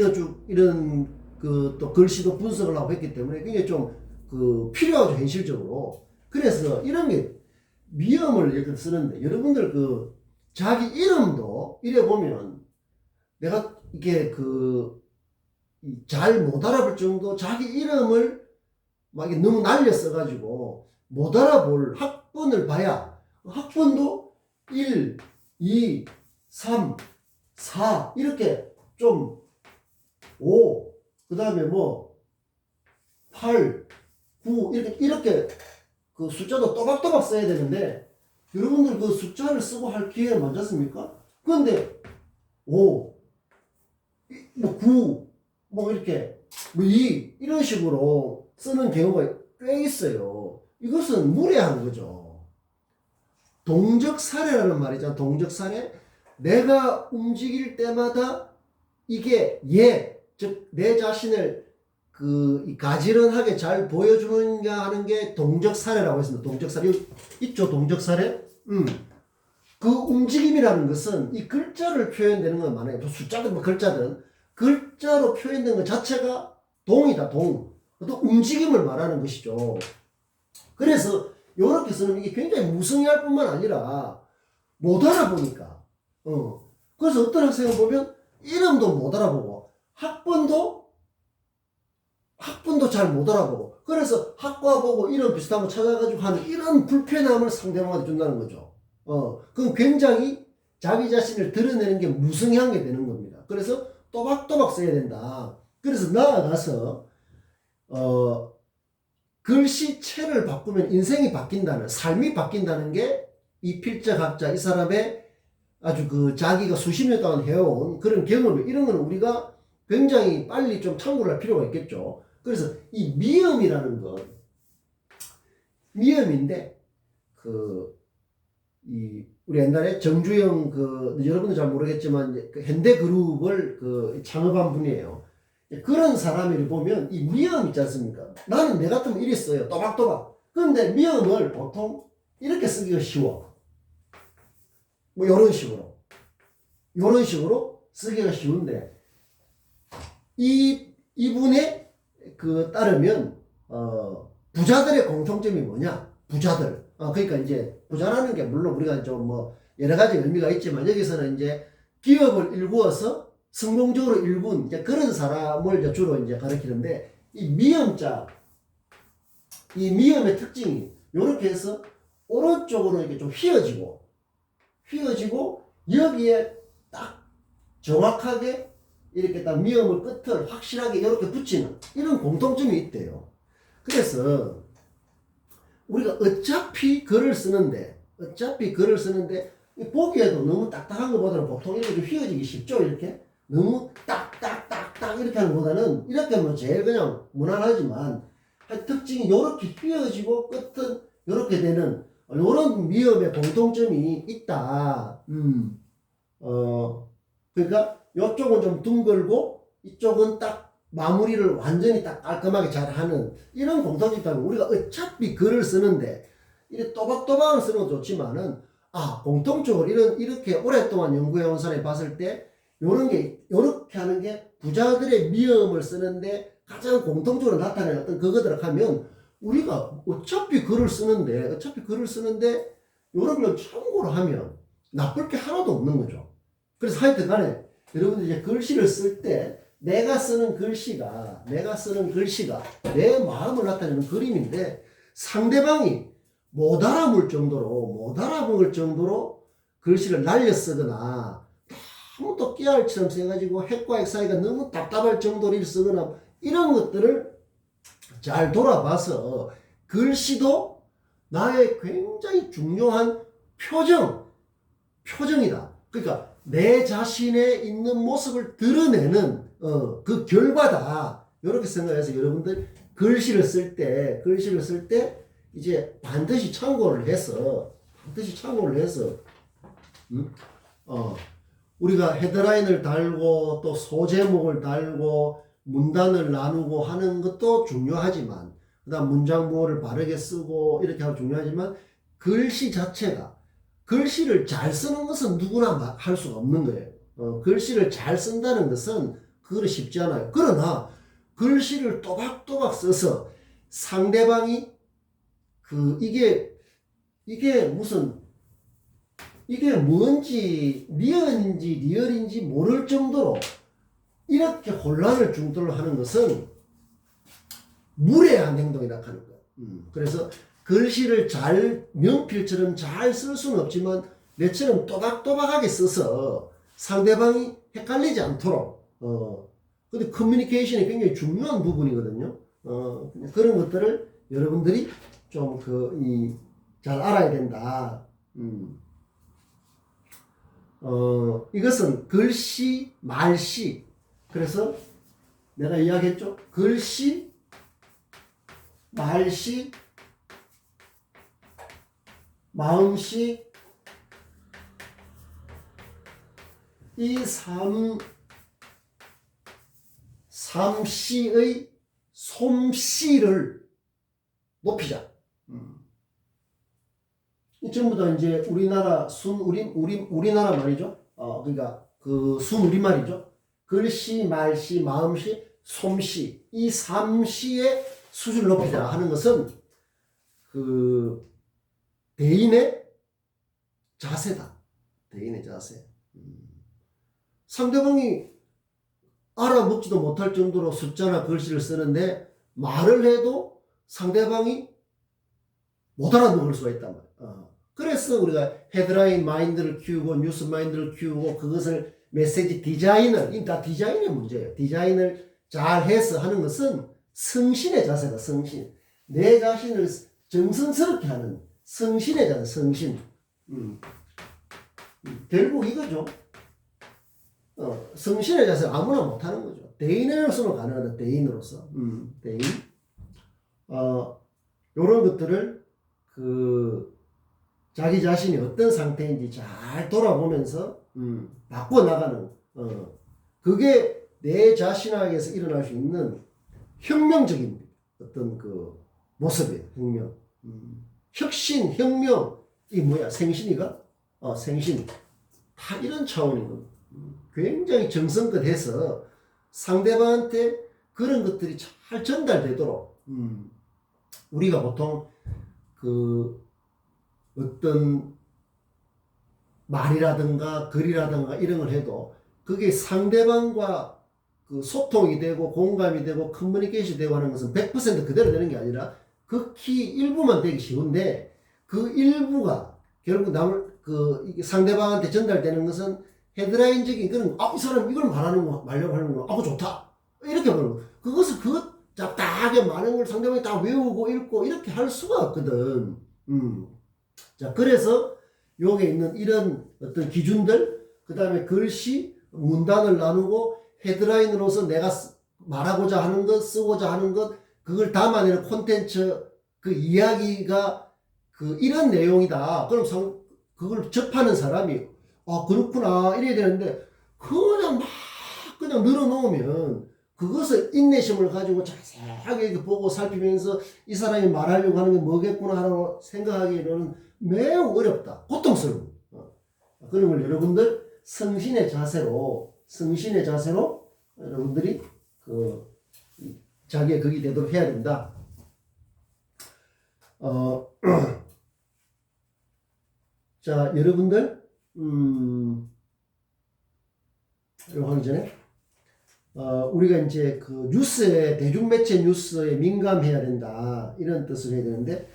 이런 그 또 글씨도 분석을 하고 했기 때문에 굉장히 좀 그 필요하죠, 현실적으로. 그래서 이런 게 미음을 예를 쓰는데, 여러분들 그 자기 이름도 이래 보면 내가 이게 그 잘 못 알아볼 정도 자기 이름을 막 너무 날려 써가지고 못 알아볼 학번을 봐야, 학번도 1, 2, 3, 4 이렇게 좀 5, 그 다음에 8, 9 이렇게 그 숫자도 또박또박 써야 되는데, 여러분들 그 숫자를 쓰고 할 기회는 많았습니까? 그런데 5, 9, 이렇게 2 이런 식으로 쓰는 경우가 꽤 있어요. 이것은 무례한 거죠. 동적사례라는 말이잖아. 동적사례. 내가 움직일 때마다 이게 즉 내 자신을 그 가지런하게 잘 보여주는가 하는 게 동적사례라고 했습니다. 동적사례 있죠. 동적사례. 그 움직임이라는 것은 이 글자를 표현되는 건 많아요. 숫자든 글자든 글자로 표현된 것 자체가 동이다. 동. 또 움직임을 말하는 것이죠. 그래서 이렇게 쓰는 게 굉장히 무성의할 뿐만 아니라 못 알아보니까. 그래서 어떤 학생을 보면 이름도 못 알아보고 학번도 잘 못 알아보고, 그래서 학과 보고 이름 비슷한 거 찾아가지고 하는 이런 불편함을 상대방한테 준다는 거죠. 그럼 굉장히 자기 자신을 드러내는 게 무성의한 게 되는 겁니다. 그래서 또박또박 써야 된다. 그래서 나아가서 글씨체를 바꾸면 인생이 바뀐다는, 삶이 바뀐다는 게 이 필자각자, 이 사람의 아주 그 자기가 수십 년 동안 해온 그런 경험, 이런 거는 우리가 굉장히 빨리 좀 참고를 할 필요가 있겠죠. 그래서 이 미음이라는 것, 미음인데, 우리 옛날에 정주영 여러분들 잘 모르겠지만 그 현대그룹을 창업한 분이에요. 그런 사람을 보면 이 미음 있지 않습니까? 나는 내 같으면 이랬어요. 또박또박. 그런데 미음을 보통 이렇게 쓰기가 쉬워. 이런 식으로 쓰기가 쉬운데, 이분의 따르면, 부자들의 공통점이 뭐냐? 부자들. 그러니까 이제 부자라는 게 물론 우리가 좀 여러 가지 의미가 있지만, 여기서는 이제 기업을 일구어서 성공적으로 일군 이제 그런 사람을 이제 주로 이제 가리키는데, 이 미음자, 이 미음의 특징이 이렇게 해서 오른쪽으로 이렇게 좀 휘어지고 여기에 딱 정확하게 이렇게 딱 미음의 끝을 확실하게 이렇게 붙이는 이런 공통점이 있대요. 그래서 우리가 어차피 글을 쓰는데 보기에도 너무 딱딱한 것보다는 보통 이렇게 좀 휘어지기 쉽죠. 이렇게 너무 딱딱딱딱 이렇게 하는 것보다는 이렇게 하면 제일 그냥 무난하지만, 특징이 이렇게 휘어지고 끝은 이렇게 되는 이런 미음의 공통점이 있다. 그러니까 이쪽은 좀 둥글고 이쪽은 딱 마무리를 완전히 딱 깔끔하게 잘 하는 이런 공통점이 있다면, 우리가 어차피 글을 쓰는데 이렇게 또박또박을 쓰는 건 좋지만은, 공통적으로 이렇게 오랫동안 연구해온 사람이 봤을 때 요렇게 하는 게 부자들의 미음을 쓰는데 가장 공통적으로 나타내는 어떤 그거들을 하면, 우리가 어차피 글을 쓰는데 요런 걸 참고로 하면 나쁠 게 하나도 없는 거죠. 그래서 하여튼 간에 여러분들 이제 글씨를 쓸 때 내가 쓰는 글씨가 내 마음을 나타내는 그림인데, 상대방이 못 알아볼 정도로 글씨를 날려 쓰거나 너무 또 깨알처럼 써가지고 핵과 핵 사이가 너무 답답할 정도로 쓰거나 이런 것들을 잘 돌아봐서, 글씨도 나의 굉장히 중요한 표정이다. 그러니까 내 자신의 있는 모습을 드러내는 그 결과다. 이렇게 생각해서 여러분들 글씨를 쓸 때 이제 반드시 참고를 해서 우리가 헤드라인을 달고 또 소제목을 달고 문단을 나누고 하는 것도 중요하지만, 그다음 문장 보호를 바르게 쓰고 이렇게 하면 중요하지만, 글씨 자체가, 글씨를 잘 쓰는 것은 누구나 할 수가 없는 거예요. 글씨를 잘 쓴다는 것은 그거는 쉽지 않아요. 그러나 글씨를 또박또박 써서 상대방이 이게 무슨, 이게 뭔지 리얼인지 모를 정도로 이렇게 혼란을 중도를 하는 것은 무례한 행동이라고 하는 거예요. 그래서 글씨를 잘 명필처럼 잘 쓸 수는 없지만 내처럼 또박또박하게 써서 상대방이 헷갈리지 않도록 근데 커뮤니케이션이 굉장히 중요한 부분이거든요. 그런 것들을 여러분들이 좀 잘 알아야 된다. 이것은 글씨, 말씨. 그래서 내가 이야기했죠. 글씨, 말씨, 마음씨, 이 삼씨의 솜씨를 높이자. 이 전부 다 이제 우리나라 우리나라 말이죠. 그러니까 그 순우리말이죠. 글씨, 말씨, 마음씨, 솜씨, 이 삼씨의 수준을 높이자 하는 것은 그 대인의 자세다. 대인의 자세. 상대방이 알아먹지도 못할 정도로 숫자나 글씨를 쓰는데 말을 해도 상대방이 못 알아먹을 수가 있단 말이야. 그래서 우리가 헤드라인 마인드를 키우고 뉴스 마인드를 키우고 그것을 메시지 디자인을, 이게 다 디자인의 문제예요. 디자인을 잘 해서 하는 것은 성신의 자세다. 성신. 내 자신을 정성스럽게 하는 성신의 자세. 성신. 결국 이거죠. 성신의 자세 아무나 못하는 거죠. 대인으로서는 가능하다. 대인으로서. 대인. 요런 것들을 자기 자신이 어떤 상태인지 잘 돌아보면서 바꿔나가는 그게 내 자신에게서 일어날 수 있는 혁명적인 어떤 모습이에요. 혁명. 혁신, 혁명. 이게 뭐야? 생신이가? 생신. 다 이런 차원이거든. 굉장히 정성껏 해서 상대방한테 그런 것들이 잘 전달되도록 우리가 보통 어떤 말이라든가 글이라든가 이런 걸 해도 그게 상대방과 소통이 되고 공감이 되고 커뮤니케이션이 되고 하는 것은 100% 그대로 되는 게 아니라 극히 일부만 되기 쉬운데 그 일부가 결국 이게 상대방한테 전달되는 것은 헤드라인적인 그런 이 사람 이걸 말려고 하는구나. 좋다. 이렇게 보는 거. 그것을 잡다하게 많은 걸 상대방이 다 외우고 읽고 이렇게 할 수가 없거든. 자, 그래서 여기에 있는 이런 어떤 기준들, 그 다음에 글씨, 문단을 나누고 헤드라인으로서 내가 말하고자 하는 것, 쓰고자 하는 것, 그걸 담아내는 콘텐츠, 그 이야기가 이런 내용이다. 그럼 그걸 접하는 사람이 그렇구나 이래야 되는데 그냥 늘어놓으면 그것을 인내심을 가지고 자세하게 이렇게 보고 살피면서 이 사람이 말하려고 하는 게 뭐겠구나 하고 생각하기에는 매우 어렵다. 고통스러워. 그런 걸 여러분들 성신의 자세로 여러분들이 자기의 극이 되도록 해야 된다. 자, 여러분들 이거 하기 전에 우리가 이제 대중매체 뉴스에 민감해야 된다 이런 뜻을 해야 되는데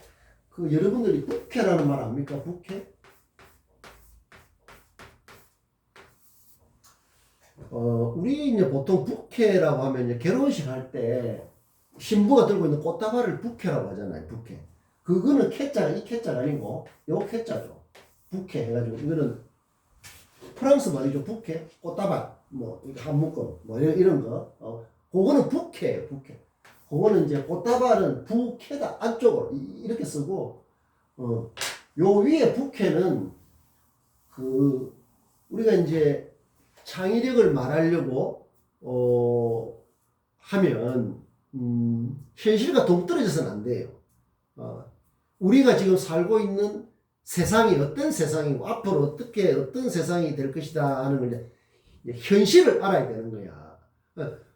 여러분들이 부캐라는 말 압니까? 부캐? 우리 이제 보통 부캐라고 하면 이제 결혼식 할 때 신부가 들고 있는 꽃다발을 부캐라고 하잖아요. 부캐. 그거는 이 캐자가 아니고 요 캐자죠. 부캐 해가지고 이거는 프랑스 말이죠. 부캐, 꽃다발, 한 묶음, 이런 거. 그거는 부캐예요. 부캐. 그거는 이제 꽃다발은 부캐다. 안쪽으로 이렇게 쓰고 요 위에 부캐는 우리가 이제 창의력을 말하려고 하면 현실과 동떨어져서는 안 돼요. 우리가 지금 살고 있는 세상이 어떤 세상이고 앞으로 어떻게 어떤 세상이 될 것이다 하는 걸 이제 현실을 알아야 되는 거야.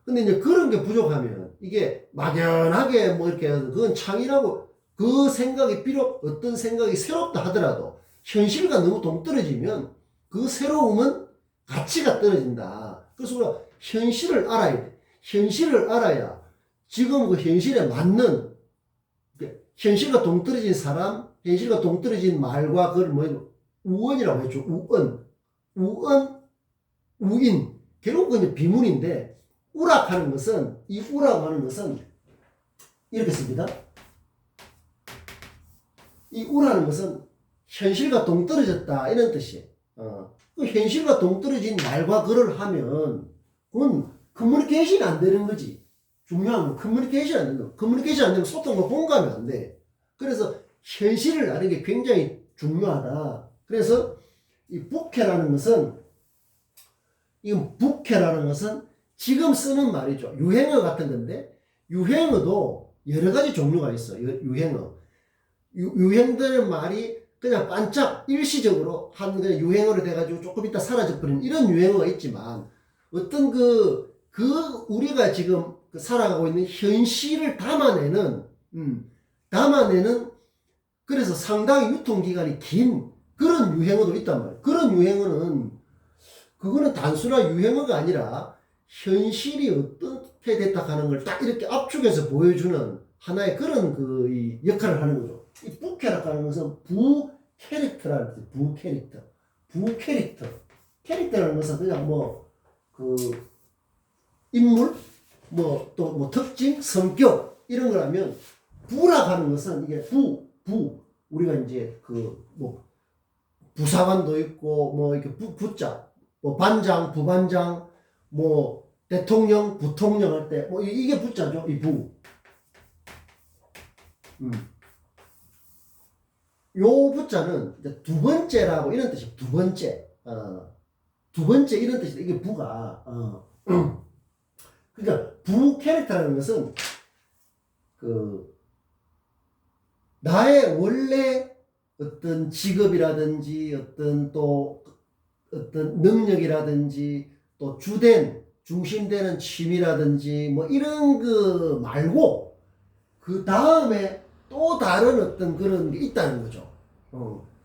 근데 이제 그런 게 부족하면 이게 막연하게 뭐 이렇게 그건 창의라고 그 생각이 비록 어떤 생각이 새롭다 하더라도 현실과 너무 동떨어지면 그 새로움은 가치가 떨어진다. 그래서 우리가 현실을 알아야 돼. 현실을 알아야 지금 그 현실에 맞는 현실과 동떨어진 사람, 현실과 동떨어진 말과 그걸 뭐 우언이라고 했죠. 우언, 우인. 결국 그건 비문인데 우락하는 것은 이 우락하는 것은 이렇게 씁니다. 이 우라는 것은 현실과 동떨어졌다 이런 뜻이에요. 그 현실과 동떨어진 말과 글을 하면 그건 커뮤니케이션이 안 되는 거지. 중요한 건 커뮤니케이션이 안 된다. 커뮤니케이션이 안 되면 소통과 공감이 안 돼. 그래서 현실을 아는 게 굉장히 중요하다. 그래서 이 부캐라는 것은 지금 쓰는 말이죠. 유행어 같은 건데 유행어도 여러 가지 종류가 있어. 유행어. 유행되는 말이 그냥 반짝 일시적으로 한 유행어로 돼가지고 조금 있다 사라져버리는 이런 유행어가 있지만 어떤 우리가 지금 살아가고 있는 현실을 담아내는 그래서 상당히 유통기간이 긴 그런 유행어도 있단 말이에요. 그런 유행어는 그거는 단순한 유행어가 아니라 현실이 어떻게 됐다 하는 걸 딱 이렇게 압축해서 보여주는 하나의 그런 이 역할을 하는 거죠. 이 부캐라고 하는 것은 부캐릭터라는 뜻이에요. 부캐릭터. 캐릭터라는 것은 그냥 인물, 특징, 성격, 이런 걸 하면, 부라고 하는 것은 이게 우리가 이제 부사관도 있고, 이렇게 부자, 반장, 부반장, 대통령, 부통령 할 때, 이게 부자죠, 이 부. 요 부자는 이제 두 번째라고 이런 뜻이에요. 두 번째 이런 뜻이다. 이게 부가 그러니까 부 캐릭터라는 것은 나의 원래 어떤 직업이라든지 어떤 능력이라든지 또 중심되는 취미라든지 이런 거 말고 그 다음에 또 다른 어떤 그런 게 있다는 거죠.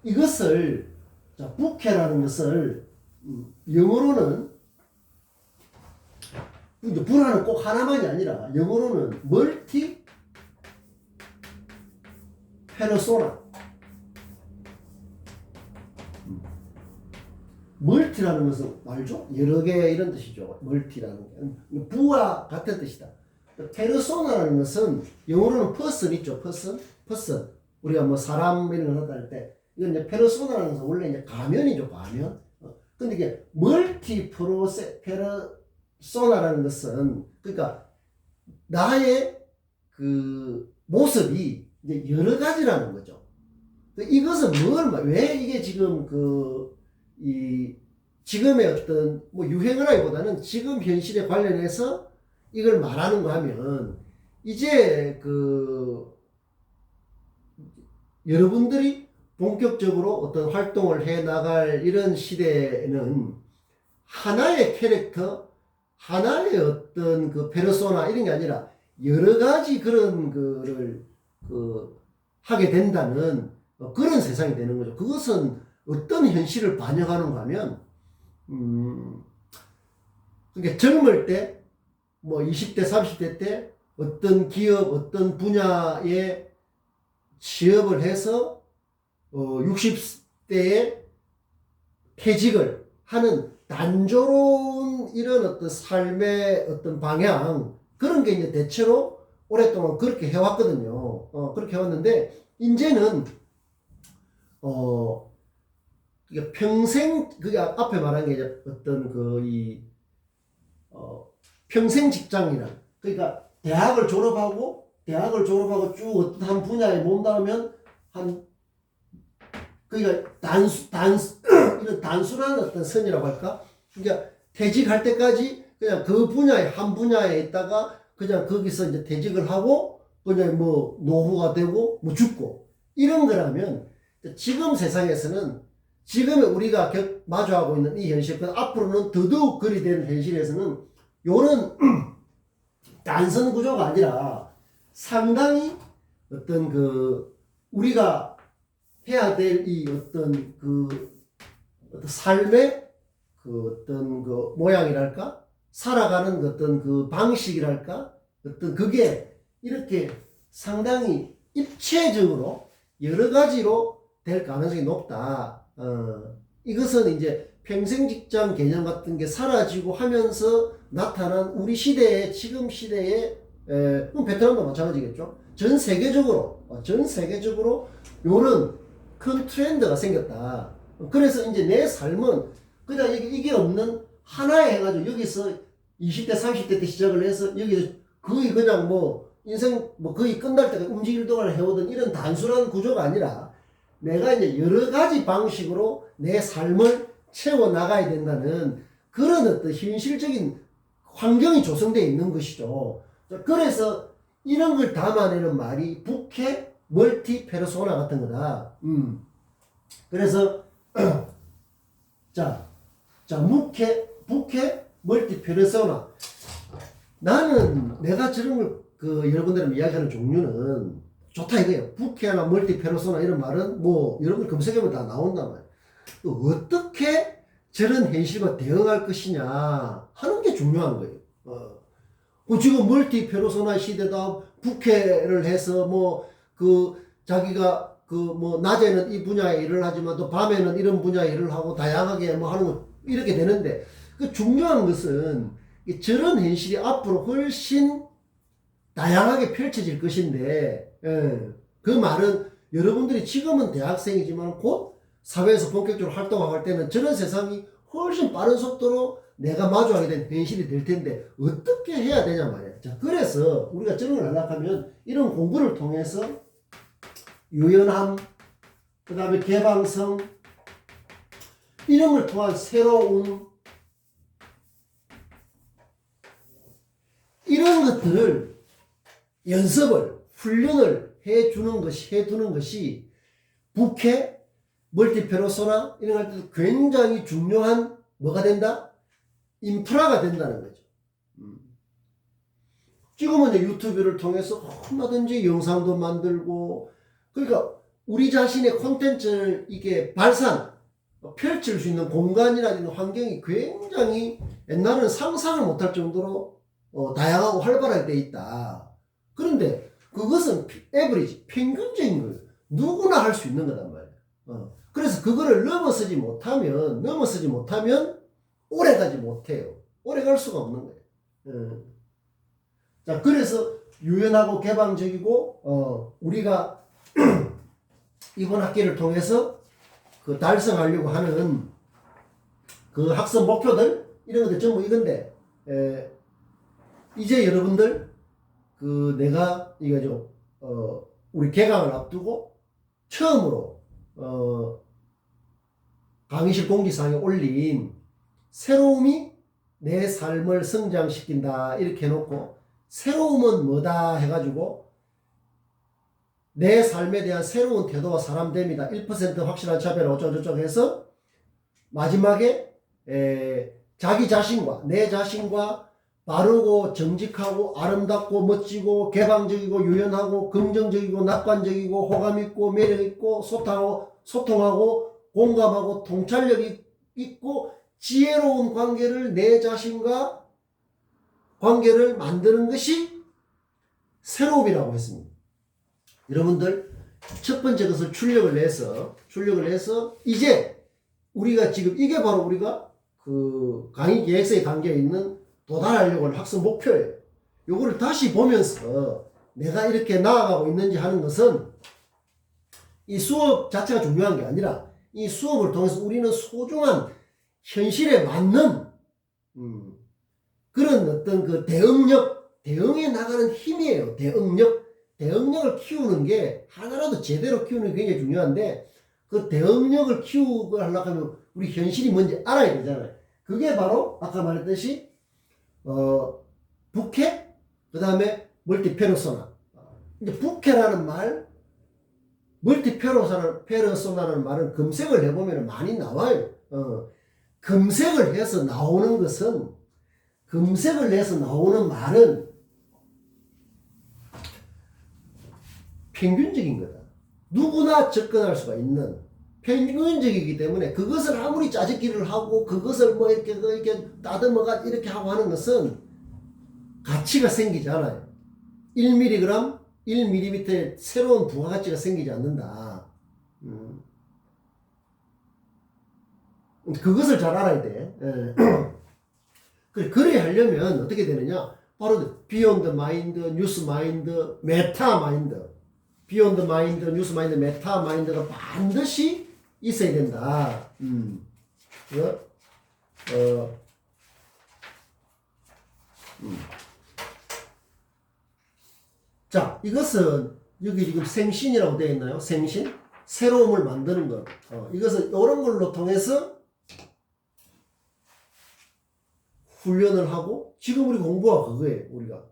이것을 부캐라는 것을 영어로는 분화는 꼭 하나만이 아니라 영어로는 멀티 페르소나. 멀티라는 것은 알죠? 여러 개 이런 뜻이죠. 멀티라는 게 부와 같은 뜻이다. 페르소나라는 것은 영어로는 퍼슨 있죠. 퍼슨. 우리가 사람 이런 걸 할 때 이건 이제 페르소나라는 것은 원래 이제 가면이죠. 가면. 근데 이게 멀티 페르소나라는 것은 그러니까 나의 모습이 이제 여러 가지라는 거죠. 이것은 왜 이게 지금 지금의 어떤 유행어라기보다는 지금 현실에 관련해서 이걸 말하는 거 하면 이제 여러분들이 본격적으로 어떤 활동을 해 나갈 이런 시대에는 하나의 캐릭터, 하나의 어떤 페르소나 이런 게 아니라 여러 가지 그런 거를 하게 된다는 그런 세상이 되는 거죠. 그것은 어떤 현실을 반영하는가 하면 그러니까 젊을 때 20대, 30대 때 어떤 기업, 어떤 분야에 취업을 해서 60대에 퇴직을 하는 단조로운 이런 어떤 삶의 어떤 방향 그런 게 이제 대체로 오랫동안 그렇게 해왔거든요. 그렇게 해왔는데 이제는 평생 그게 앞에 말한 게 이제 어떤 평생 직장이란 그러니까 대학을 졸업하고 쭉 어떤 한 분야에 몸담으면 그러니까 이런 단순한 어떤 선이라고 할까? 그러니까 퇴직할 때까지 그냥 그 분야에 한 분야에 있다가 그냥 거기서 이제 퇴직을 하고 그냥 뭐 노후가 되고 뭐 죽고 이런 거라면 지금 세상에서는 지금 우리가 마주하고 있는 이 현실, 그 앞으로는 더더욱 그리 되는 현실에서는 요런 단선 구조가 아니라 상당히 어떤 그 우리가 해야 될 이 어떤 그 어떤 삶의 그 어떤 그 모양이랄까, 살아가는 그 어떤 그 방식이랄까, 어떤 그게 이렇게 상당히 입체적으로 여러 가지로 될 가능성이 높다. 이것은 이제 평생 직장 개념 같은 게 사라지고 하면서 나타난 우리 시대의 지금 시대의 베트남도 마찬가지겠죠. 전 세계적으로 요런 큰 트렌드가 생겼다. 그래서 이제 내 삶은 그냥 이게 없는 하나에 해가지고 여기서 20대 30대 때 시작을 해서 여기서 거의 그냥 뭐 인생 뭐 거의 끝날 때까지 움직일 동안 해오던 이런 단순한 구조가 아니라 내가 이제 여러 가지 방식으로 내 삶을 채워 나가야 된다는 그런 어떤 현실적인 환경이 조성되어 있는 것이죠. 그래서 이런 걸 담아내는 말이 부캐 멀티 페르소나 같은 거다. 그래서 자 부캐 멀티 페르소나. 나는 내가 저런 걸 여러분들은 이야기하는 종류는 좋다 이거예요. 부캐나 멀티 페르소나 이런 말은 뭐 여러분 검색해보면 다 나온단 말이에요. 어떻게 저런 현실과 대응할 것이냐 하는 게 중요한 거예요. 지금 멀티 페르소나 시대다. 부캐를 해서 뭐 자기가 뭐 낮에는 이 분야의 일을 하지만 또 밤에는 이런 분야의 일을 하고 다양하게 뭐 하는 거 이렇게 되는데, 그 중요한 것은 저런 현실이 앞으로 훨씬 다양하게 펼쳐질 것인데, 그 말은 여러분들이 지금은 대학생이지만 곧 사회에서 본격적으로 활동할 때는 저런 세상이 훨씬 빠른 속도로 내가 마주하게 된 현실이 될 텐데 어떻게 해야 되냐 말이야. 자, 그래서 우리가 저런 걸 하려면 이런 공부를 통해서 유연함, 그 다음에 개방성, 이런 걸 통한 새로움, 이런 것들을 연습을, 훈련을 해두는 것이 부캐, 멀티페르소나 이런 걸 할 때도 굉장히 중요한 뭐가 된다? 인프라가 된다는 거죠. 지금은 이제 유튜브를 통해서 얼마든지 영상도 만들고, 그러니까 우리 자신의 콘텐츠를 이게 펼칠 수 있는 공간이라는 환경이 굉장히 옛날에는 상상을 못할 정도로 다양하고 활발하게 돼 있다. 그런데 그것은 에버리지, 평균적인 거예요. 누구나 할 수 있는 거단 말이에요. 그래서 그거를 넘어서지 못하면 오래 가지 못해요. 오래 갈 수가 없는 거예요. 자, 그래서 유연하고 개방적이고, 우리가 이번 학기를 통해서 달성하려고 하는 그 학습 목표들, 이런 것들 전부 이건데, 이제 여러분들, 내가 이거죠, 우리 개강을 앞두고 처음으로, 강의실 공지사항에 올린 새로움이 내 삶을 성장시킨다 이렇게 해놓고, 새로움은 뭐다 해가지고 내 삶에 대한 새로운 태도와 사람됨이다, 1% 확실한 차별 어쩌고저쩌고 해서 마지막에 자기 자신과 내 자신과 바르고 정직하고 아름답고 멋지고 개방적이고 유연하고 긍정적이고 낙관적이고 호감있고 매력있고 소통하고 공감하고 통찰력이 있고 지혜로운 관계를 내 자신과 관계를 만드는 것이 새로움이라고 했습니다. 여러분들 첫 번째 것을 출력을 해서 이제 우리가 지금 이게 바로 우리가 강의 계획서에 담겨 있는 도달하려고 하는 학습 목표예요. 요거를 다시 보면서 내가 이렇게 나아가고 있는지 하는 것은 이 수업 자체가 중요한 게 아니라 이 수업을 통해서 우리는 소중한 현실에 맞는 그런 어떤 그 대응해 나가는 힘이에요. 대응력을 키우는 게 하나라도 제대로 키우는 게 굉장히 중요한데, 그 대응력을 키우고 하려고 하면 우리 현실이 뭔지 알아야 되잖아요. 그게 바로 아까 말했듯이 부캐 그 다음에 멀티페르소나. 이제 부캐라는 말, 멀티페르소나라는 말은 검색을 해보면 많이 나와요. 검색을 해서 나오는 것은, 검색을 해서 나오는 말은 평균적인 거다. 누구나 접근할 수가 있는 평균적이기 때문에 그것을 아무리 짜집기를 하고 그것을 뭐 이렇게 따듬어가 이렇게 하고 하는 것은 가치가 생기지 않아요. 1mg, 1mm의 새로운 부가가치가 생기지 않는다. 그것을 잘 알아야 돼. 그래야 하려면 어떻게 되느냐? 바로 비욘드 마인드, 뉴스 마인드, 메타 마인드. 비욘드 마인드, 뉴스 마인드, 메타 마인드가 반드시 있어야 된다. 자, 이것은 여기 지금 생신이라고 되어 있나요? 생신? 새로움을 만드는 것. 이것은 이런 걸로 통해서 훈련을 하고 지금 우리 공부가 그거예요. 우리가.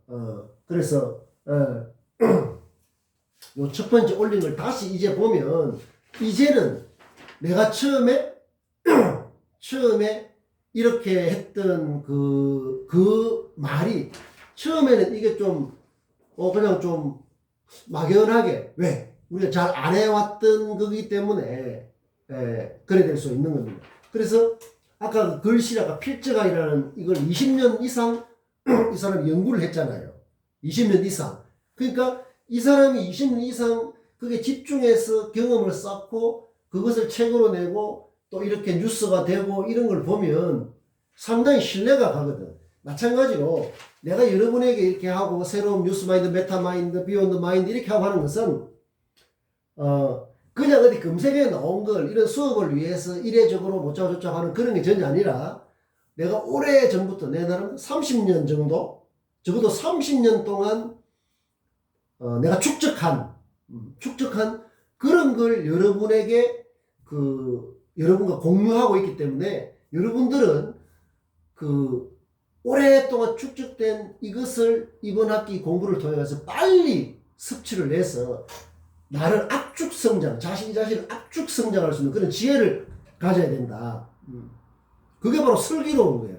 그래서 요 첫 번째 올린 걸 다시 이제 보면 이제는 내가 처음에 이렇게 했던 그 말이 처음에는 이게 좀 그냥 좀 막연하게 왜 우리가 잘 안 해왔던 거기 때문에 그래 될 수 있는 겁니다. 그래서 아까 그 글씨라가 필적아이라는 이걸 20년 이상 이 사람이 연구를 했잖아요. 20년 이상. 그러니까 이 사람이 20년 이상 그게 집중해서 경험을 쌓고 그것을 책으로 내고 또 이렇게 뉴스가 되고 이런 걸 보면 상당히 신뢰가 가거든. 마찬가지로 내가 여러분에게 이렇게 하고 새로운 뉴스 마인드, 메타 마인드, 비욘드 마인드 이렇게 하고 하는 것은 그냥 어디 검색에 나온 걸 이런 수업을 위해서 이례적으로 뭐쩌고 저쩌고 하는 그런 게 전혀 아니라 내가 오래 전부터 내 나름 30년 정도 적어도 30년 동안 내가 축적한 그런 걸 여러분에게 여러분과 공유하고 있기 때문에 여러분들은 오랫동안 축적된 이것을 이번 학기 공부를 통해서 빨리 섭취를 해서 나를 압축성장, 자신이 자신을 압축성장할 수 있는 그런 지혜를 가져야 된다. 그게 바로 슬기로운 거예요.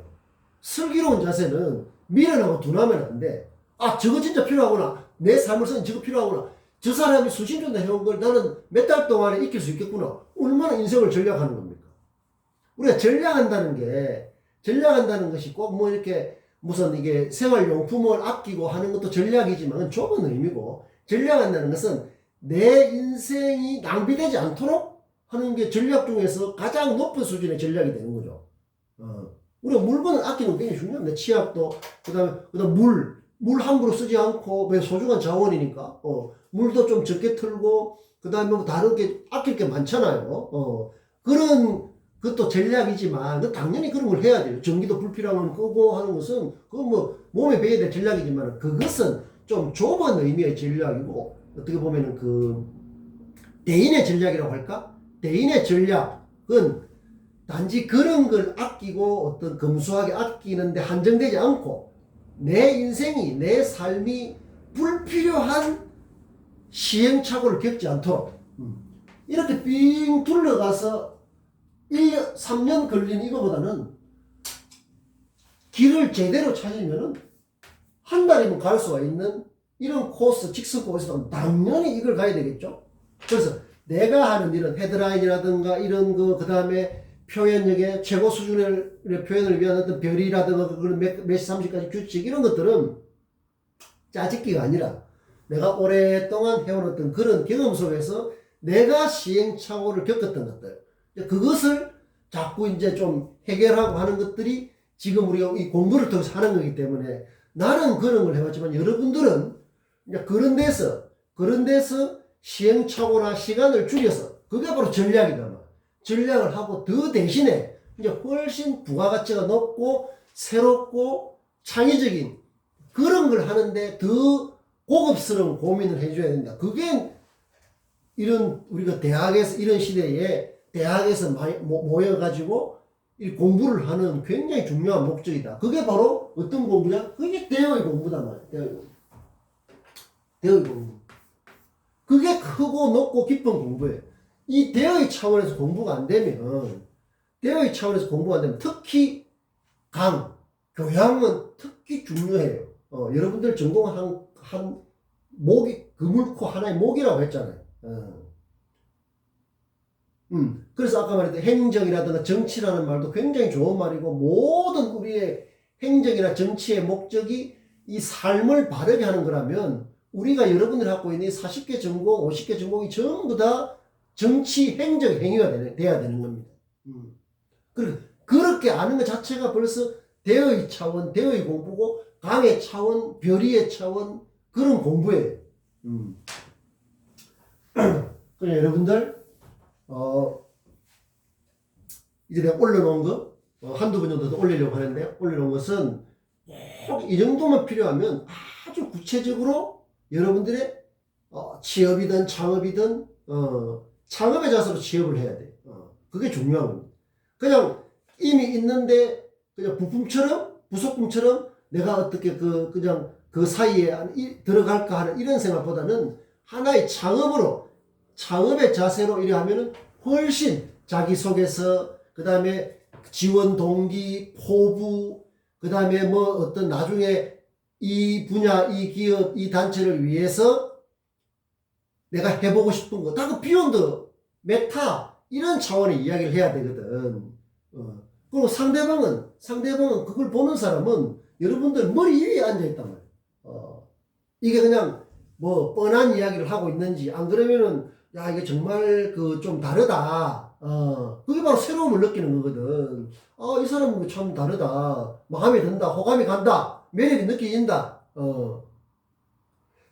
슬기로운 자세는 미련하고 둔하면 안 돼. 저거 진짜 필요하구나. 내 삶을 쓰는 저거 필요하구나. 저 사람이 수십 년 해온 걸 나는 몇 달 동안에 익힐 수 있겠구나. 얼마나 인생을 전략하는 겁니까? 우리가 전략한다는 것이 꼭 뭐 이렇게 무슨 이게 생활용품을 아끼고 하는 것도 전략이지만 좁은 의미고, 전략한다는 것은 내 인생이 낭비되지 않도록 하는 게 전략 중에서 가장 높은 수준의 전략이 되는 거죠. 우리가 물건을 아끼는 게 굉장히 중요합니다. 치약도, 그 다음에 물 함부로 쓰지 않고, 왜 소중한 자원이니까, 물도 좀 적게 틀고, 그 다음에 뭐 다른 게 아낄 게 많잖아요. 그것도 전략이지만, 당연히 그런 걸 해야 돼요. 전기도 불필요하면 끄고 하는 것은, 그건 뭐, 몸에 배야 될 전략이지만, 그것은 좀 좁은 의미의 전략이고, 어떻게 보면은 대인의 전략이라고 할까? 대인의 전략은 단지 그런 걸 아끼고 어떤 검소하게 아끼는데 한정되지 않고, 내 인생이, 내 삶이 불필요한 시행착오를 겪지 않도록, 이렇게 삥 둘러가서 1년, 3년 걸린 이거보다는 길을 제대로 찾으면은 한 달이면 갈 수가 있는 이런 코스, 직선 코스는 당연히 이걸 가야 되겠죠. 그래서 내가 하는 이런 헤드라인이라든가 이런 그 다음에 표현력의 최고 수준의 표현을 위한 어떤 별이라든가 그런 몇 시 30까지 규칙 이런 것들은 짜집기가 아니라 내가 오랫동안 해온 어떤 그런 경험 속에서 내가 시행착오를 겪었던 것들, 그것을 자꾸 이제 좀 해결하고 하는 것들이 지금 우리가 이 공부를 통해서 하는 거기 때문에 나는 그런 걸 해봤지만 여러분들은 이제 그런 데서 시행착오나 시간을 줄여서 그게 바로 전략이다. 전략을 하고 더 대신에 이제 훨씬 부가가치가 높고 새롭고 창의적인 그런 걸 하는데 더 고급스러운 고민을 해줘야 된다. 그게 우리가 대학에서 이런 시대에 대학에서 모여가지고 이 공부를 하는 굉장히 중요한 목적이다. 그게 바로 어떤 공부냐? 그게 대어의 공부다 말이야. 대어의 공부. 대의 공부. 그게 크고 높고 깊은 공부예요. 이 대의 차원에서 공부가 안 되면, 대의 차원에서 공부가 안 되면, 특히 교양은 특히 중요해요. 여러분들 전공 한 목이, 그물코 하나의 목이라고 했잖아요. 그래서 아까 말했던 행정이라든가 정치라는 말도 굉장히 좋은 말이고, 모든 우리의 행정이나 정치의 목적이 이 삶을 바르게 하는 거라면, 우리가 여러분들이 갖고 있는 40개 전공, 50개 전공이 전부 다 정치, 행정, 행위가 돼야 되는 겁니다. 그렇게 아는 것 자체가 벌써 대의 차원, 대의 공부고, 강의 차원, 별의의 차원, 그런 공부예요. 그래, 여러분들, 이제 내가 올려놓은 거, 한두 번 정도 더 올리려고 하는데, 올려놓은 것은 꼭 이 정도만 필요하면 아주 구체적으로 여러분들의 취업이든 창업이든, 창업의 자세로 취업을 해야 돼. 그게 중요한 겁니다. 그냥 이미 있는데, 그냥 부속품처럼 내가 어떻게 그냥 그 사이에 들어갈까 하는 이런 생각보다는 하나의 창업의 자세로 이래 하면은 훨씬 자기소개서, 그 다음에 지원 동기, 포부, 그 다음에 뭐 어떤 나중에 이 분야, 이 기업, 이 단체를 위해서 내가 해보고 싶은 거, 다 그 비욘드, 메타, 이런 차원의 이야기를 해야 되거든. 그리고 상대방은 그걸 보는 사람은 여러분들 머리 위에 앉아있단 말이에요. 이게 그냥 뭐 뻔한 이야기를 하고 있는지, 안 그러면은 야, 이게 정말 좀 다르다. 그게 바로 새로움을 느끼는 거거든. 이 사람은 참 다르다. 마음에 든다. 호감이 간다. 매력이 느껴진다.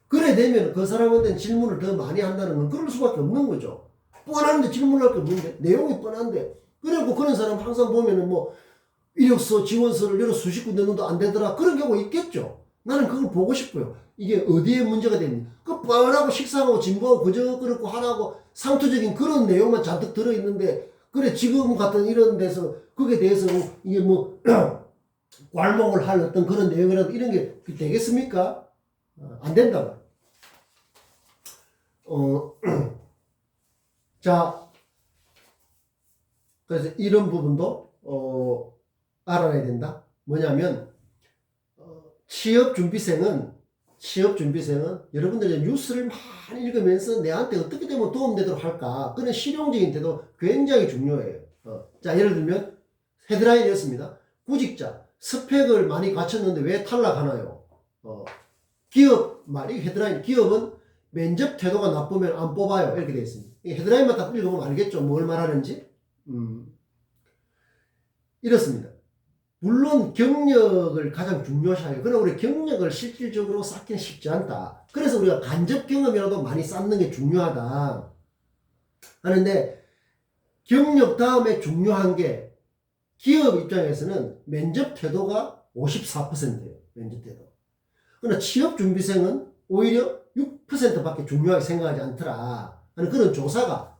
그래 되면 그 사람한테는 질문을 더 많이 한다는 건 그럴 수밖에 없는 거죠. 뻔한데 질문할 게 없는데, 내용이 뻔한데. 그래갖고 그런 사람 항상 보면은 뭐, 이력서, 지원서를 여러 수십 군 내는도 안 되더라. 그런 경우가 있겠죠. 나는 그걸 보고 싶어요. 이게 어디에 문제가 되는지. 그 뻔하고 식상하고 진보하고 그저 그렇고 하라고 상투적인 그런 내용만 잔뜩 들어있는데, 그래, 지금 같은 이런 데서, 그게 대해서 이게 뭐, 괄목을 할 어떤 그런 내용이라도 이런 게 되겠습니까? 안 된다. 자, 그래서 이런 부분도, 알아야 된다. 뭐냐면, 취업준비생은 여러분들이 뉴스를 많이 읽으면서 내한테 어떻게 되면 도움되도록 할까, 그런 실용적인 태도 굉장히 중요해요. 자, 예를 들면 헤드라인이었습니다. 구직자 스펙을 많이 갖췄는데 왜 탈락하나요? 기업 말이 헤드라인. 기업은 면접 태도가 나쁘면 안 뽑아요. 이렇게 되어 있습니다. 이 헤드라인만 딱 읽어보면 알겠죠? 뭘 말하는지. 이렇습니다. 물론 경력을 가장 중요시해요. 그러나 우리 경력을 실질적으로 쌓기는 쉽지 않다. 그래서 우리가 간접 경험이라도 많이 쌓는 게 중요하다 하는데, 경력 다음에 중요한 게 기업 입장에서는 면접 태도가 54%예요. 면접 태도. 그러나 취업준비생은 오히려 6%밖에 중요하게 생각하지 않더라 하는 그런 조사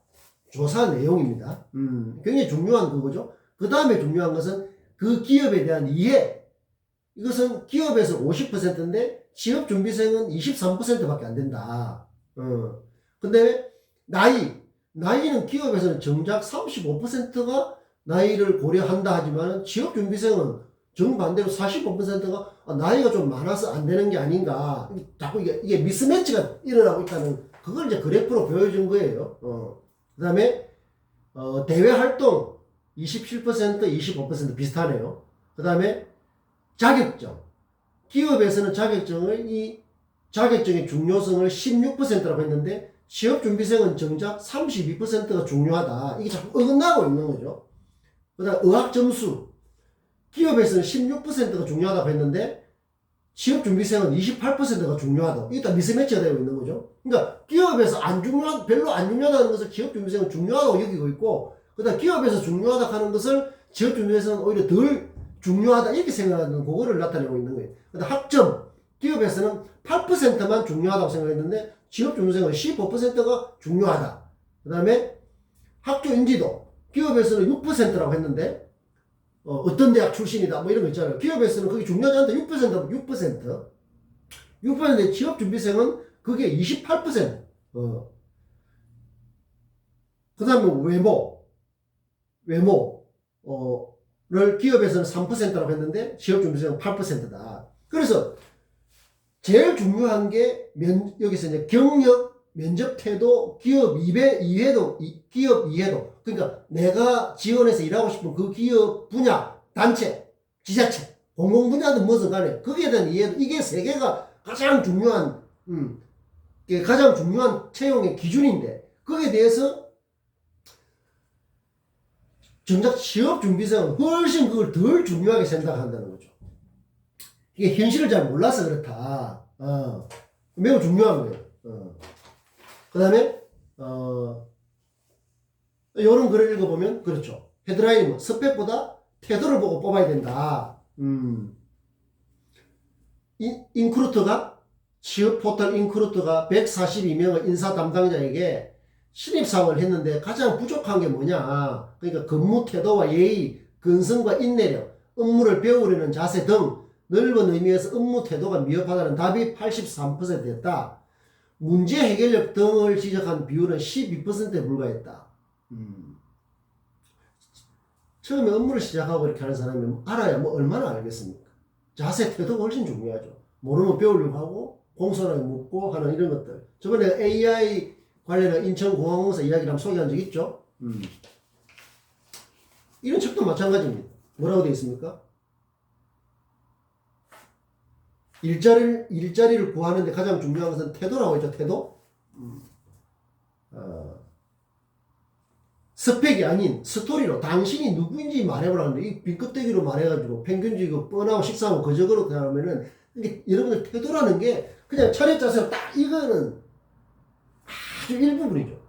내용입니다. 굉장히 중요한 그거죠. 그 다음에 중요한 것은 그 기업에 대한 이해. 이것은 기업에서 50%인데 취업준비생은 23%밖에 안 된다. 근데 나이는 기업에서는 정작 35%가 나이를 고려한다 하지만 취업준비생은 정반대로 45%가 나이가 좀 많아서 안 되는 게 아닌가. 자꾸 이게 미스매치가 일어나고 있다는, 그걸 이제 그래프로 보여준 거예요. 그 다음에 대외 활동 27%, 25% 비슷하네요. 그 다음에 자격증. 기업에서는 자격증의 중요성을 16%라고 했는데 취업준비생은 정작 32%가 중요하다. 이게 자꾸 어긋나고 있는 거죠. 그 다음 의학점수. 기업에서는 16%가 중요하다고 했는데 취업준비생은 28%가 중요하다. 이게 다 미스매치가 되고 있는 거죠. 그러니까 기업에서 별로 안 중요하다는 것을 취업준비생은 중요하다고 여기고 있고, 그 다음 기업에서 중요하다 하는 것을 취업준비생은 오히려 덜 중요하다 이렇게 생각하는 그거를 나타내고 있는 거예요. 그 다음 학점. 기업에서는 8%만 중요하다고 생각했는데 취업준비생은 15%가 중요하다. 그 다음에 학교 인지도. 기업에서는 6%라고 했는데 어떤 대학 출신이다 뭐 이런 거 있잖아요. 기업에서는 그게 중요하지 않다. 6%인데 취업준비생은 그 그게 28%. 그 다음에 외모를 기업에서는 3%라고 했는데 취업준비생은 8%다. 그래서 제일 중요한 게 여기서 이제 경력, 면접 태도, 기업 이해도. 그러니까 내가 지원해서 일하고 싶은 그 기업 분야, 단체, 지자체, 공공 분야든 뭐든 간에 거기에 대한 이해도. 이게 세 개가 가장 중요한 채용의 기준인데 거기에 대해서 정작 취업준비생은 훨씬 그걸 덜 중요하게 생각한다는 거죠. 이게 현실을 잘 몰라서 그렇다. 매우 중요한 거예요. 그 다음에 요런 글을 읽어보면 그렇죠. 헤드라인은 스펙보다 태도를 보고 뽑아야 된다. 취업 포털 인크루트가 142명의 인사 담당자에게 신입사원을 했는데 가장 부족한 게 뭐냐. 그러니까 근무 태도와 예의, 근성과 인내력, 업무를 배우려는 자세 등 넓은 의미에서 업무 태도가 미흡하다는 답이 83%였다. 문제 해결력 등을 지적한 비율은 12%에 불과했다. 처음에 업무를 시작하고 이렇게 하는 사람이 알아야 뭐 얼마나 알겠습니까? 자세 태도가 훨씬 중요하죠. 모르면 배우려고 하고 공손하게 묻고 하는 이런 것들. 저번에 AI 관련한 인천공항공사 이야기를 한번 소개한 적 있죠? 이런 책도 마찬가지입니다. 뭐라고 되어 있습니까? 일자리를 구하는데 가장 중요한 것은 태도라고 했죠. 태도. 스펙이 아닌 스토리로 당신이 누구인지 말해보라는데 이 빈껍데기로 말해가지고 평균적이고 뻔하고 식상하고 거저거로 하면은 이게 여러분들 태도라는 게 그냥 차렷 자세로 딱 이거는 아주 일부분이죠.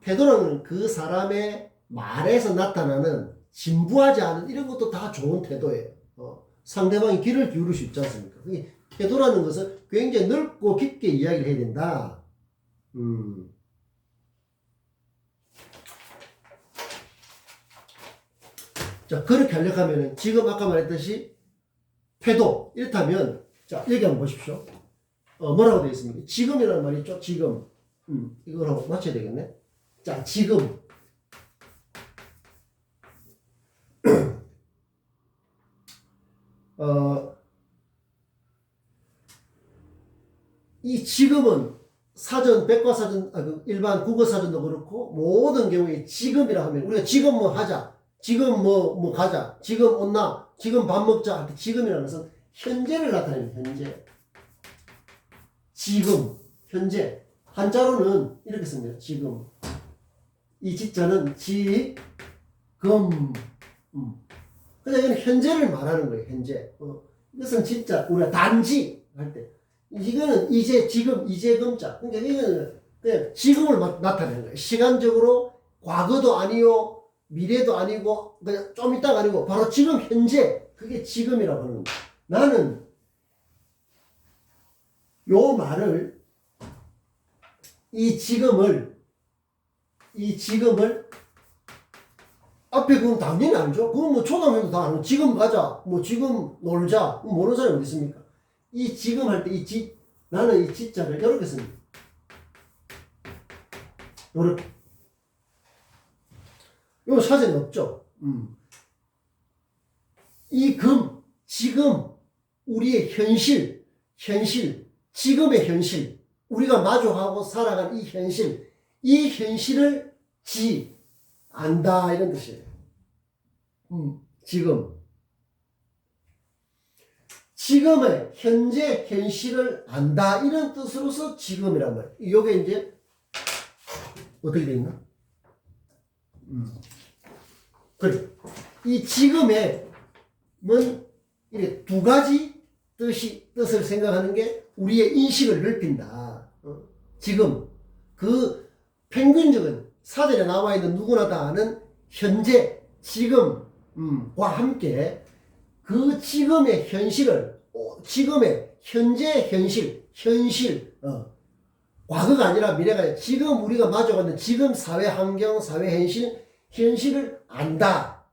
태도라는 그 사람의 말에서 나타나는 진부하지 않은 이런 것도 다 좋은 태도예요. 상대방이 귀를 기울일 수 있지 않습니까? 태도라는 것은 굉장히 넓고 깊게 이야기를 해야 된다. 자, 그렇게 하려고 하면은 지금 아까 말했듯이 태도. 이렇다면, 자, 여기 한번 보십시오. 뭐라고 되어 있습니까? 지금이라는 말이 있죠? 지금. 이거랑 맞춰야 되겠네. 자, 지금. 이 지금은 사전, 백과사전, 일반 국어사전도 그렇고, 모든 경우에 지금이라 하면, 우리가 지금 뭐 하자, 지금 뭐 가자, 지금 온나, 지금 밥 먹자, 할 때 지금이라는 것은 현재를 나타내는 현재. 지금, 현재. 한자로는 이렇게 씁니다. 지금. 이 지자는 지금. 그냥 이건 현재를 말하는 거예요. 현재. 이것은 진짜 우리가 단지 할 때. 이거는 이제, 지금, 이제금자. 그러니까 이거는 그냥 지금을 나타내는 거예요. 시간적으로 과거도 아니요, 미래도 아니고, 그냥 좀 이따가 아니고, 바로 지금 현재. 그게 지금이라고 하는 거예요. 나는 요 말을, 이 지금을, 앞에 그건 당연히 알죠? 그건 뭐 초등학생도 다 알고, 지금 가자, 뭐 지금 놀자, 모르는 사람이 어디 있습니까? 이 지금 할 때 나는 이 지자를 이렇게 씁니다. 이렇게. 이거 사전에 없죠? 지금, 우리의 현실, 지금의 현실, 우리가 마주하고 살아가는 이 현실을 안다, 이런 뜻이에요. 지금의 현재 현실을 안다, 이런 뜻으로서 지금이란 말이에요. 이게 이제 어떻게 되어 있나? 그래. 이 지금에는 이렇게 두 가지 뜻을 생각하는 게 우리의 인식을 넓힌다. 지금 그 평균적인 사전에 나와 있는 누구나 다 아는 현재, 지금과 함께 그 지금의 현실을, 지금의 현재 현실, 과거가 아니라 미래가 아니라 지금 우리가 마주하는 지금 사회 환경, 사회 현실을 안다.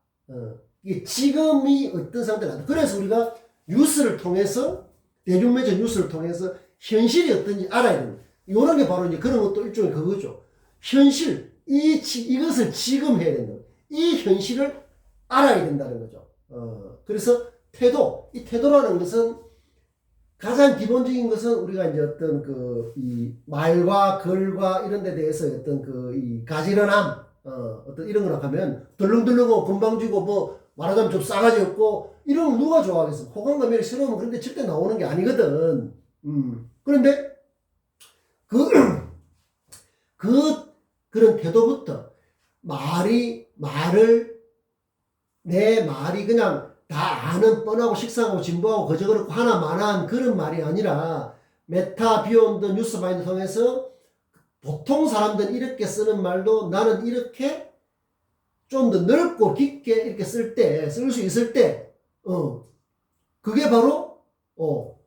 이게 지금이 어떤 상태가 안다. 그래서 우리가 뉴스를 통해서 대중매체 뉴스를 통해서 현실이 어떤지 알아야 됩니다. 이런 게 바로 이제 그런 것도 일종의 그거죠. 현실, 이것을 지금 해야 된다. 이 현실을 알아야 된다는 거죠. 그래서 이 태도라는 것은 가장 기본적인 것은 우리가 이제 어떤 이 말과 글과 이런 데 대해서 어떤 이 가지런함, 어떤 이런 거라 하면 덜렁덜렁하고 건방지고 뭐 말하자면 좀 싸가지 없고 이런 거 누가 좋아하겠어? 호감과 매력 새로우면 그런데 절대 나오는 게 아니거든. 그런데 그런 태도부터 내 말이 그냥 다 아는 뻔하고 식상하고 진부하고 그저 그렇고 하나만한 그런 말이 아니라 메타 비욘드 뉴스 마인드 통해서 보통 사람들은 이렇게 쓰는 말도 나는 이렇게 좀 더 넓고 깊게 이렇게 쓸 수 있을 때, 그게 바로,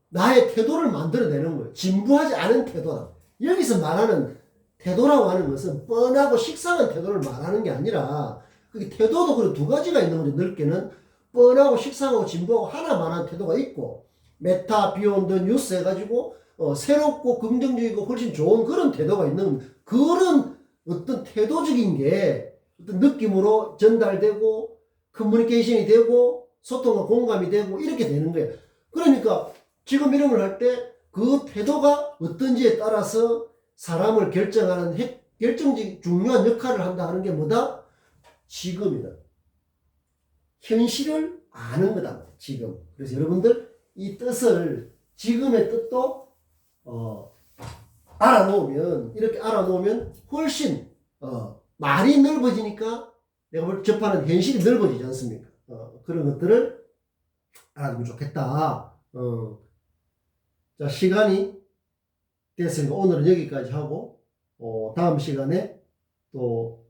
나의 태도를 만들어내는 거예요. 진부하지 않은 태도라. 여기서 말하는 태도라고 하는 것은 뻔하고 식상한 태도를 말하는 게 아니라, 그게 태도도 그런 두 가지가 있는 거죠. 넓게는 뻔하고 식상하고 진부하고 하나만한 태도가 있고, 메타 비욘드 뉴스 해가지고, 새롭고 긍정적이고 훨씬 좋은 그런 태도가 있는, 그런 어떤 태도적인 게 어떤 느낌으로 전달되고 커뮤니케이션이 되고 소통과 공감이 되고 이렇게 되는 거예요. 그러니까 지금 이런 걸 할 때 그 태도가 어떤지에 따라서 사람을 결정하는 결정적인 중요한 역할을 한다 하는 게 뭐다? 지금이다. 현실을 아는 거다. 지금. 그래서 여러분들 이 뜻을 지금의 뜻도 이렇게 알아놓으면 훨씬 말이 넓어지니까 내가 접하는 현실이 넓어지지 않습니까? 그런 것들을 알아두면 좋겠다. 자, 시간이 됐으니까 오늘은 여기까지 하고, 다음 시간에 또,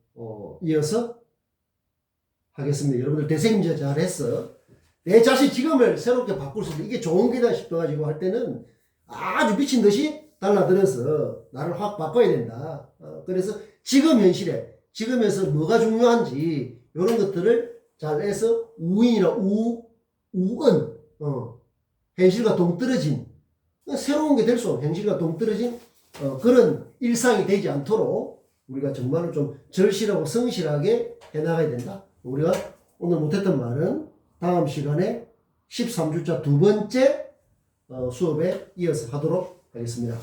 이어서 하겠습니다. 여러분들 대책임자 잘했어. 내 자신 지금을 새롭게 바꿀 수 있는 이게 좋은 기다 싶어가지고 할 때는 아주 미친 듯이 달라들어서 나를 확 바꿔야 된다. 그래서 지금 현실에 지금에서 뭐가 중요한지 이런 것들을 잘 해서 우인이나 우은 현실과 동떨어진 새로운 게 될 수 없는 현실과 동떨어진 그런 일상이 되지 않도록 우리가 정말로 좀 절실하고 성실하게 해나가야 된다. 우리가 오늘 못했던 말은 다음 시간에 13주차 두 번째 수업에 이어서 하도록 하겠습니다.